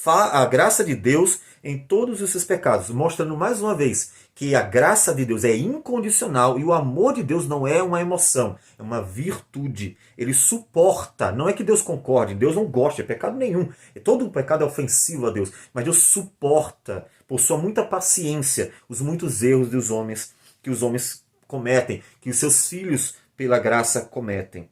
A graça de Deus em todos os seus pecados, mostrando mais uma vez que a graça de Deus é incondicional e o amor de Deus não é uma emoção, é uma virtude. Ele suporta, não é que Deus concorde, Deus não gosta de pecado nenhum. Todo pecado é ofensivo a Deus, mas Deus suporta, por sua muita paciência, os muitos erros dos homens que os homens cometem, que os seus filhos, pela graça, cometem.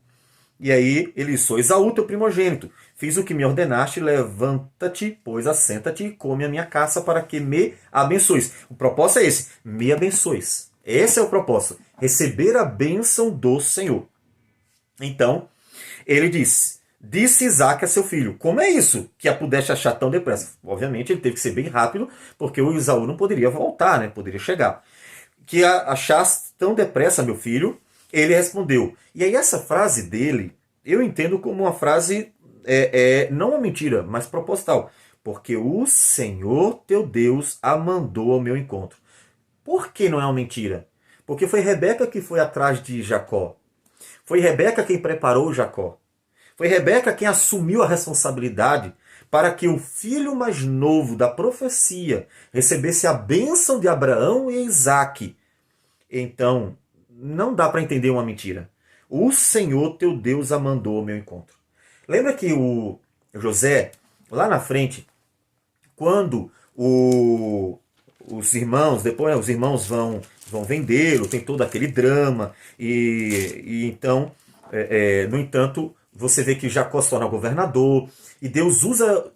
E aí ele disse, sou Esaú, teu primogênito. Fiz o que me ordenaste, levanta-te, pois assenta-te e come a minha caça para que me abençoes. O propósito é esse, me abençoes. Esse é o propósito, receber a bênção do Senhor. Então, ele disse Isaac a seu filho, como é isso que a pudeste achar tão depressa? Obviamente ele teve que ser bem rápido, porque o Esaú não poderia voltar, né? Poderia chegar. Que a achaste tão depressa, meu filho? Ele respondeu. E aí essa frase dele, eu entendo como uma frase, não uma mentira, mas proposital. Porque o Senhor teu Deus a mandou ao meu encontro. Por que não é uma mentira? Porque foi Rebeca que foi atrás de Jacó. Foi Rebeca quem preparou Jacó. Foi Rebeca quem assumiu a responsabilidade para que o filho mais novo da profecia recebesse a bênção de Abraão e Isaque. Então, não dá para entender uma mentira. O Senhor teu Deus a mandou ao meu encontro. Lembra que o José, lá na frente, quando os irmãos, depois os irmãos vão vendê-lo, tem todo aquele drama, e então, no entanto, você vê que Jacó se torna governador, e Deus usa,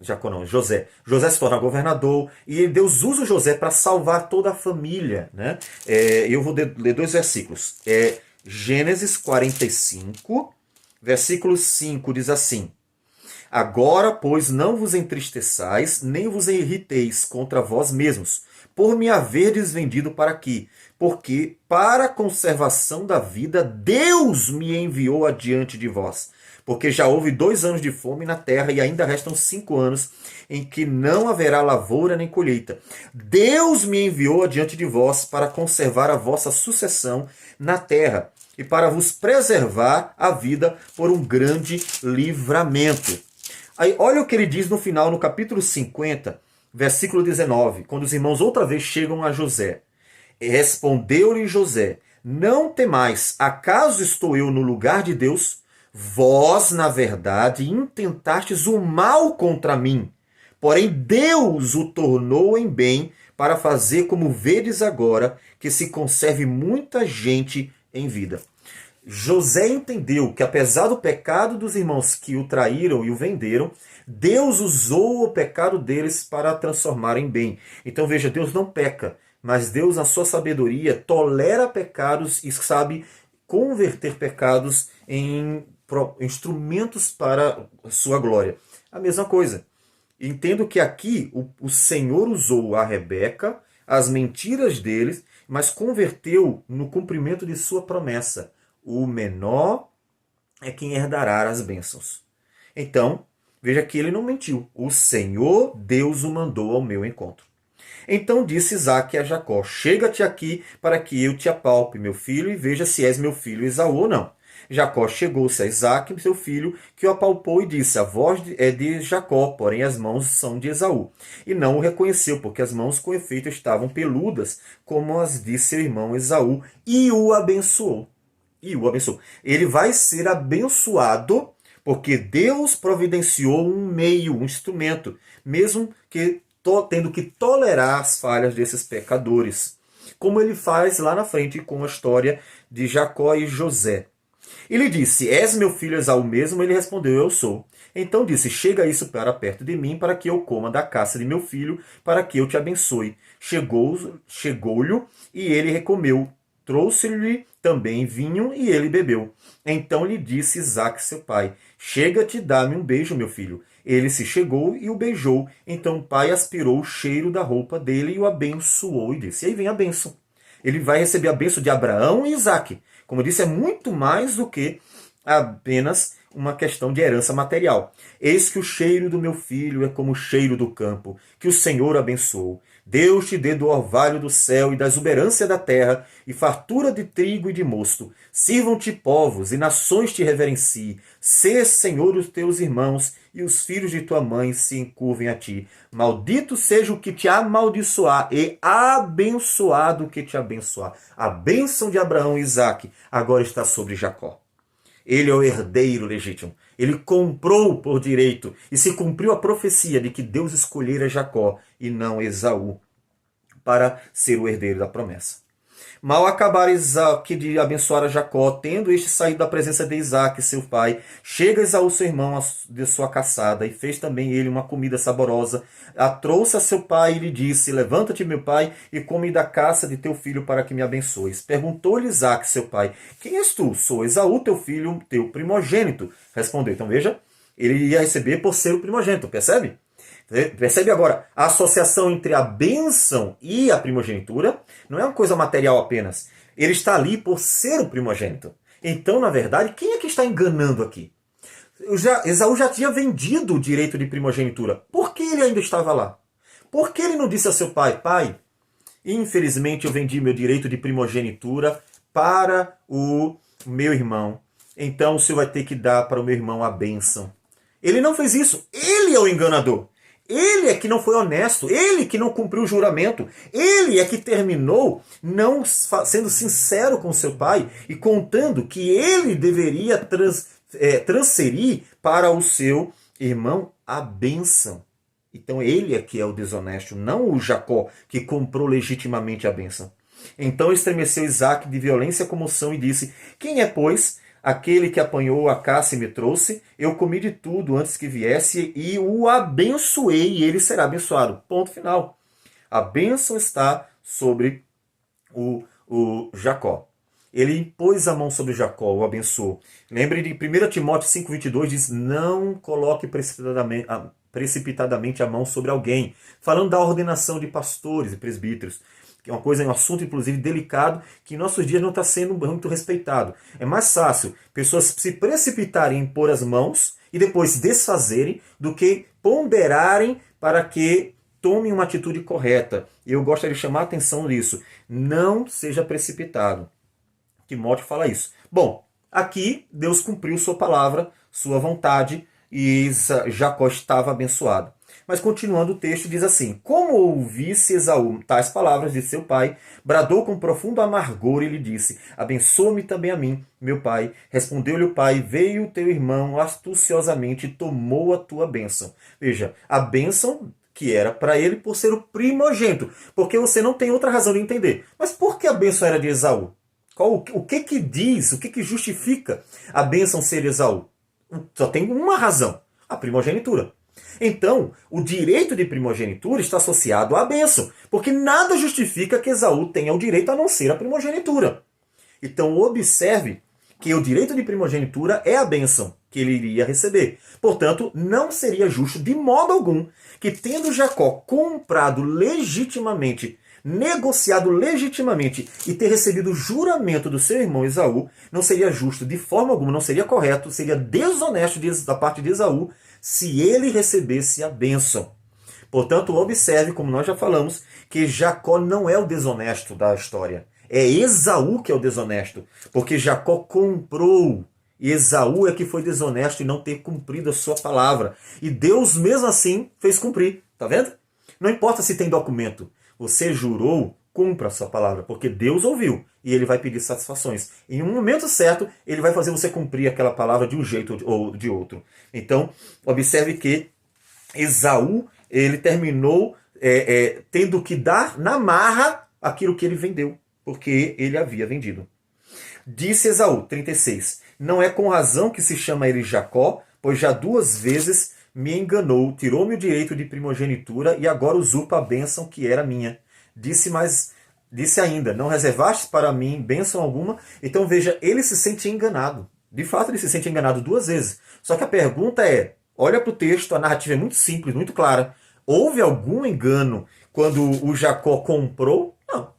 José se torna governador, e Deus usa José para salvar toda a família, né? Eu vou ler dois versículos. Gênesis 45, versículo 5 diz assim, agora, pois, não vos entristeçais, nem vos irriteis contra vós mesmos, por me haverdes vendido para aqui, porque para a conservação da vida Deus me enviou adiante de vós. Porque já houve 2 anos de fome na terra e ainda restam 5 anos em que não haverá lavoura nem colheita. Deus me enviou adiante de vós para conservar a vossa sucessão na terra. e para vos preservar a vida por um grande livramento. Aí, olha o que ele diz no final, no capítulo 50, versículo 19, quando os irmãos outra vez chegam a José. Respondeu-lhe José: não temais, acaso estou eu no lugar de Deus? Vós, na verdade, intentastes o mal contra mim, porém Deus o tornou em bem, para fazer como vedes agora, que se conserve muita gente em vida. José entendeu que, apesar do pecado dos irmãos que o traíram e o venderam, Deus usou o pecado deles para transformar em bem. Então veja, Deus não peca, mas Deus, na sua sabedoria, tolera pecados e sabe converter pecados em instrumentos para a sua glória. A mesma coisa. Entendo que aqui o Senhor usou a Rebeca, as mentiras deles, mas converteu no cumprimento de sua promessa. O menor é quem herdará as bênçãos. Então, veja que ele não mentiu. O Senhor, Deus, o mandou ao meu encontro. Então disse Isaque a Jacó: chega-te aqui para que eu te apalpe, meu filho, e veja se és meu filho Esaú ou não. Jacó chegou-se a Isaque, seu filho, que o apalpou e disse: a voz é de Jacó, porém as mãos são de Esaú. E não o reconheceu, porque as mãos com efeito estavam peludas, como as de seu irmão Esaú, e o abençoou. Ele vai ser abençoado, porque Deus providenciou um meio, um instrumento, mesmo que tendo que tolerar as falhas desses pecadores, como ele faz lá na frente com a história de Jacó e José. Ele disse: és meu filho Esaú mesmo? Ele respondeu: eu sou. Então disse: chega isso para perto de mim, para que eu coma da caça de meu filho, para que eu te abençoe. Chegou-lhe e ele recomeu. Trouxe-lhe também vinho e ele bebeu. Então lhe disse Isaque, seu pai: chega-te, dá-me um beijo, meu filho. Ele se chegou e o beijou. Então o pai aspirou o cheiro da roupa dele e o abençoou e disse. E aí vem a bênção. Ele vai receber a bênção de Abraão e Isaque. Como eu disse, é muito mais do que apenas uma questão de herança material. Eis que o cheiro do meu filho é como o cheiro do campo, que o Senhor abençoou. Deus te dê do orvalho do céu e da exuberância da terra, e fartura de trigo e de mosto. Sirvam-te povos e nações te reverenciem. Sê, Senhor, os teus irmãos, e os filhos de tua mãe se encurvem a ti. Maldito seja o que te amaldiçoar, e abençoado o que te abençoar. A bênção de Abraão e Isaque agora está sobre Jacó. Ele é o herdeiro legítimo. Ele comprou por direito e se cumpriu a profecia de que Deus escolhera Jacó e não Esaú para ser o herdeiro da promessa. Mal acabar Isaque de abençoar a Jacó, tendo este saído da presença de Isaque, seu pai, chega Esaú, seu irmão, de sua caçada, e fez também ele uma comida saborosa. A trouxe a seu pai e lhe disse: levanta-te, meu pai, e come da caça de teu filho para que me abençoes. Perguntou-lhe Isaque, seu pai: quem és tu? Sou Esaú, teu filho, teu primogênito. Respondeu. Então veja, ele ia receber por ser o primogênito, percebe? Percebe agora, a associação entre a bênção e a primogenitura não é uma coisa material apenas. Ele está ali por ser o primogênito. Então, na verdade, quem é que está enganando aqui? Esaú já tinha vendido o direito de primogenitura. Por que ele ainda estava lá? Por que ele não disse a seu pai: pai, infelizmente eu vendi meu direito de primogenitura para o meu irmão. Então o senhor vai ter que dar para o meu irmão a bênção. Ele não fez isso. Ele é o enganador. Ele é que não foi honesto, ele que não cumpriu o juramento, ele é que terminou não sendo sincero com seu pai e contando que ele deveria transferir para o seu irmão a bênção. Então ele é que é o desonesto, não o Jacó, que comprou legitimamente a bênção. Então estremeceu Isaque de violência e comoção e disse: quem é, pois, aquele que apanhou a caça e me trouxe? Eu comi de tudo antes que viesse e o abençoei, e ele será abençoado. Ponto final. A bênção está sobre o Jacó. Ele pôs a mão sobre Jacó, o abençoou. Lembre de 1 Timóteo 5,22, diz: não coloque precipitadamente a mão sobre alguém. Falando da ordenação de pastores e presbíteros, que é uma coisa, um assunto inclusive delicado, que em nossos dias não está sendo muito respeitado. É mais fácil pessoas se precipitarem em pôr as mãos e depois desfazerem, do que ponderarem para que tomem uma atitude correta. E eu gostaria de chamar a atenção nisso. Não seja precipitado. Timóteo fala isso. Bom, aqui Deus cumpriu sua palavra, sua vontade, e Jacó estava abençoado. Mas continuando o texto, diz assim: como ouvisse Esaú tais palavras de seu pai, bradou com profundo amargor e lhe disse: abençoa-me também a mim, meu pai. Respondeu-lhe o pai: veio teu irmão astuciosamente e tomou a tua bênção. Veja, a bênção que era para ele por ser o primogênito, porque você não tem outra razão de entender. Mas por que a bênção era de Esaú? O que diz, o que justifica a bênção ser Esaú? Só tem uma razão: a primogenitura. Então, o direito de primogenitura está associado à bênção, porque nada justifica que Esaú tenha o direito a não ser a primogenitura. Então, observe que o direito de primogenitura é a bênção que ele iria receber. Portanto, não seria justo de modo algum que, tendo Jacó comprado legitimamente, negociado legitimamente e ter recebido o juramento do seu irmão Esaú, não seria justo de forma alguma, não seria correto, seria desonesto da parte de Esaú se ele recebesse a bênção. Portanto, observe, como nós já falamos, que Jacó não é o desonesto da história. É Esaú que é o desonesto, porque Jacó comprou. E Esaú é que foi desonesto em não ter cumprido a sua palavra. E Deus, mesmo assim, fez cumprir. Tá vendo? Não importa se tem documento. Você jurou, cumpra a sua palavra, porque Deus ouviu e ele vai pedir satisfações. Em um momento certo, ele vai fazer você cumprir aquela palavra de um jeito ou de outro. Então, observe que Esaú, ele terminou tendo que dar na marra aquilo que ele vendeu, porque ele havia vendido. Disse Esaú, 36, não é com razão que se chama ele Jacó, pois já 2 vezes me enganou, tirou-me o direito de primogenitura e agora usurpa a bênção que era minha. Disse ainda, não reservaste para mim bênção alguma? Então veja, ele se sente enganado. De fato, ele se sente enganado 2 vezes. Só que a pergunta é, olha para o texto, a narrativa é muito simples, muito clara. Houve algum engano quando o Jacó comprou? Não.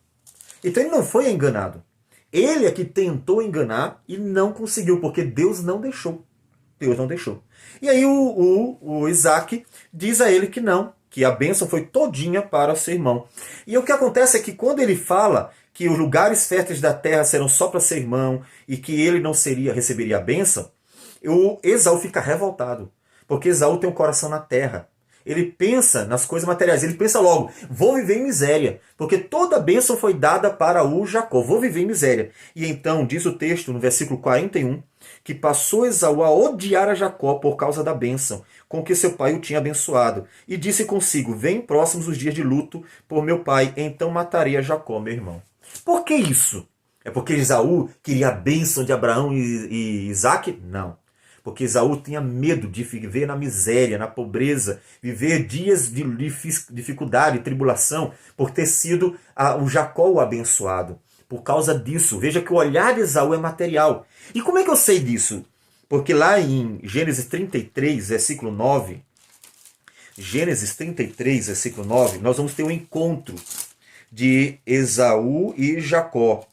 Então ele não foi enganado. Ele é que tentou enganar e não conseguiu, porque Deus não deixou. Deus não deixou. E aí o Isaac diz a ele que não, que a bênção foi todinha para seu irmão. E o que acontece é que quando ele fala que os lugares férteis da terra serão só para seu irmão e que ele não receberia a bênção, o Esaú fica revoltado, porque Esaú tem um coração na terra. Ele pensa nas coisas materiais, ele pensa logo, vou viver em miséria, porque toda a bênção foi dada para o Jacó, vou viver em miséria. E então, diz o texto no versículo 41, que passou Esaú a odiar a Jacó por causa da bênção, com que seu pai o tinha abençoado, e disse consigo, vem próximos os dias de luto por meu pai, então matarei a Jacó, meu irmão. Por que isso? É porque Esaú queria a bênção de Abraão e Isaac? Não. Porque Esaú tinha medo de viver na miséria, na pobreza, viver dias de dificuldade, tribulação, por ter sido o Jacó o abençoado. Por causa disso, veja que o olhar de Esaú é material. E como é que eu sei disso? Porque lá em Gênesis 33, versículo 9, Gênesis 33, versículo 9, nós vamos ter um encontro de Esaú e Jacó.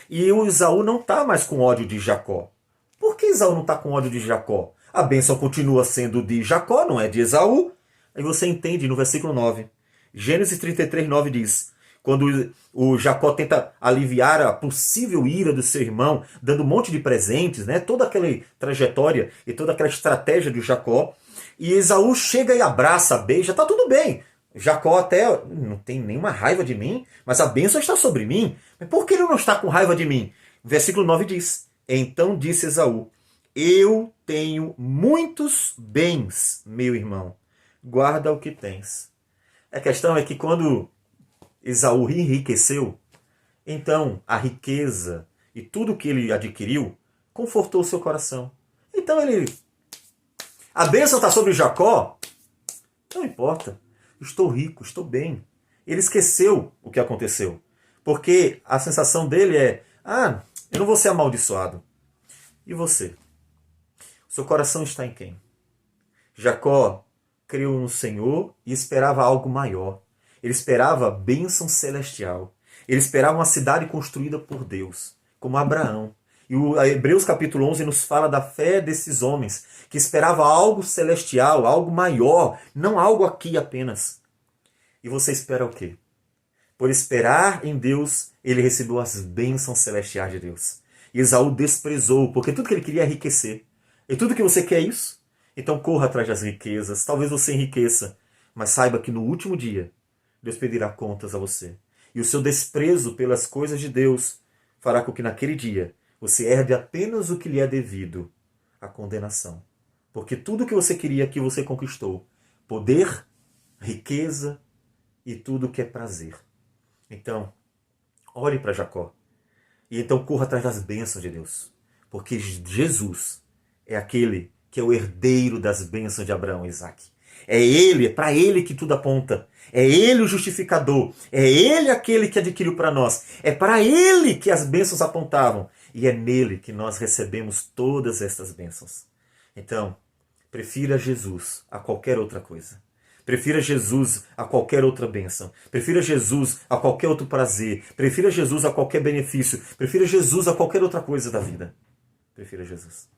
E o Esaú não está mais com ódio de Jacó. Por que Esaú não está com ódio de Jacó? A bênção continua sendo de Jacó, não é de Esaú. Aí você entende no versículo 9. Gênesis 33, 9 diz, quando o Jacó tenta aliviar a possível ira do seu irmão, dando um monte de presentes, né? Toda aquela trajetória e toda aquela estratégia de Jacó, e Esaú chega e abraça, beija, tá tudo bem. Jacó até não tem nenhuma raiva de mim, mas a bênção está sobre mim. Mas por que ele não está com raiva de mim? Versículo 9 diz, então disse Esaú, eu tenho muitos bens, meu irmão, guarda o que tens. A questão é que quando Esaú enriqueceu, então a riqueza e tudo que ele adquiriu confortou o seu coração. Então a bênção está sobre Jacó? Não importa. Estou rico, estou bem. Ele esqueceu o que aconteceu. Porque a sensação dele é, eu não vou ser amaldiçoado. E você? O seu coração está em quem? Jacó creu no Senhor e esperava algo maior. Ele esperava bênção celestial. Ele esperava uma cidade construída por Deus, como Abraão. E o Hebreus capítulo 11 nos fala da fé desses homens, que esperava algo celestial, algo maior, não algo aqui apenas. E você espera o quê? Por esperar em Deus, ele recebeu as bênçãos celestiais de Deus. E Esaú desprezou, porque tudo que ele queria é enriquecer. E tudo que você quer é isso? Então corra atrás das riquezas. Talvez você enriqueça, mas saiba que no último dia, Deus pedirá contas a você. E o seu desprezo pelas coisas de Deus fará com que naquele dia você herde apenas o que lhe é devido, a condenação. Porque tudo que você queria aqui você conquistou. Poder, riqueza e tudo que é prazer. Então, olhe para Jacó. E então corra atrás das bênçãos de Deus. Porque Jesus é aquele que é o herdeiro das bênçãos de Abraão e Isaac. É ele, é para ele que tudo aponta. É ele o justificador. É ele aquele que adquiriu para nós. É para ele que as bênçãos apontavam. E é nele que nós recebemos todas estas bênçãos. Então, prefira Jesus a qualquer outra coisa. Prefira Jesus a qualquer outra bênção. Prefira Jesus a qualquer outro prazer. Prefira Jesus a qualquer benefício. Prefira Jesus a qualquer outra coisa da vida. Prefira Jesus.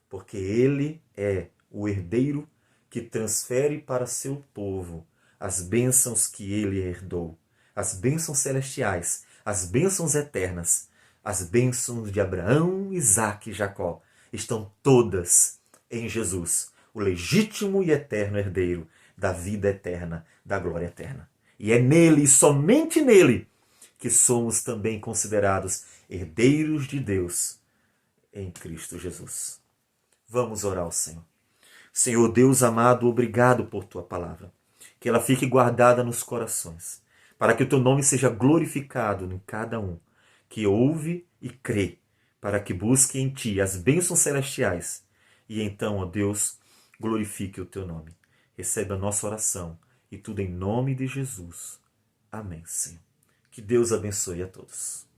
Porque ele é o herdeiro que transfere para seu povo as bênçãos que ele herdou. As bênçãos celestiais, as bênçãos eternas, as bênçãos de Abraão, Isaque e Jacó estão todas em Jesus, o legítimo e eterno herdeiro da vida eterna, da glória eterna. E é nele, e somente nele, que somos também considerados herdeiros de Deus em Cristo Jesus. Vamos orar ao Senhor. Senhor Deus amado, obrigado por tua palavra. Que ela fique guardada nos corações, para que o teu nome seja glorificado em cada um que ouve e crê, para que busque em ti as bênçãos celestiais. E então, ó Deus, glorifique o teu nome. Recebe a nossa oração e tudo em nome de Jesus. Amém, Senhor. Que Deus abençoe a todos.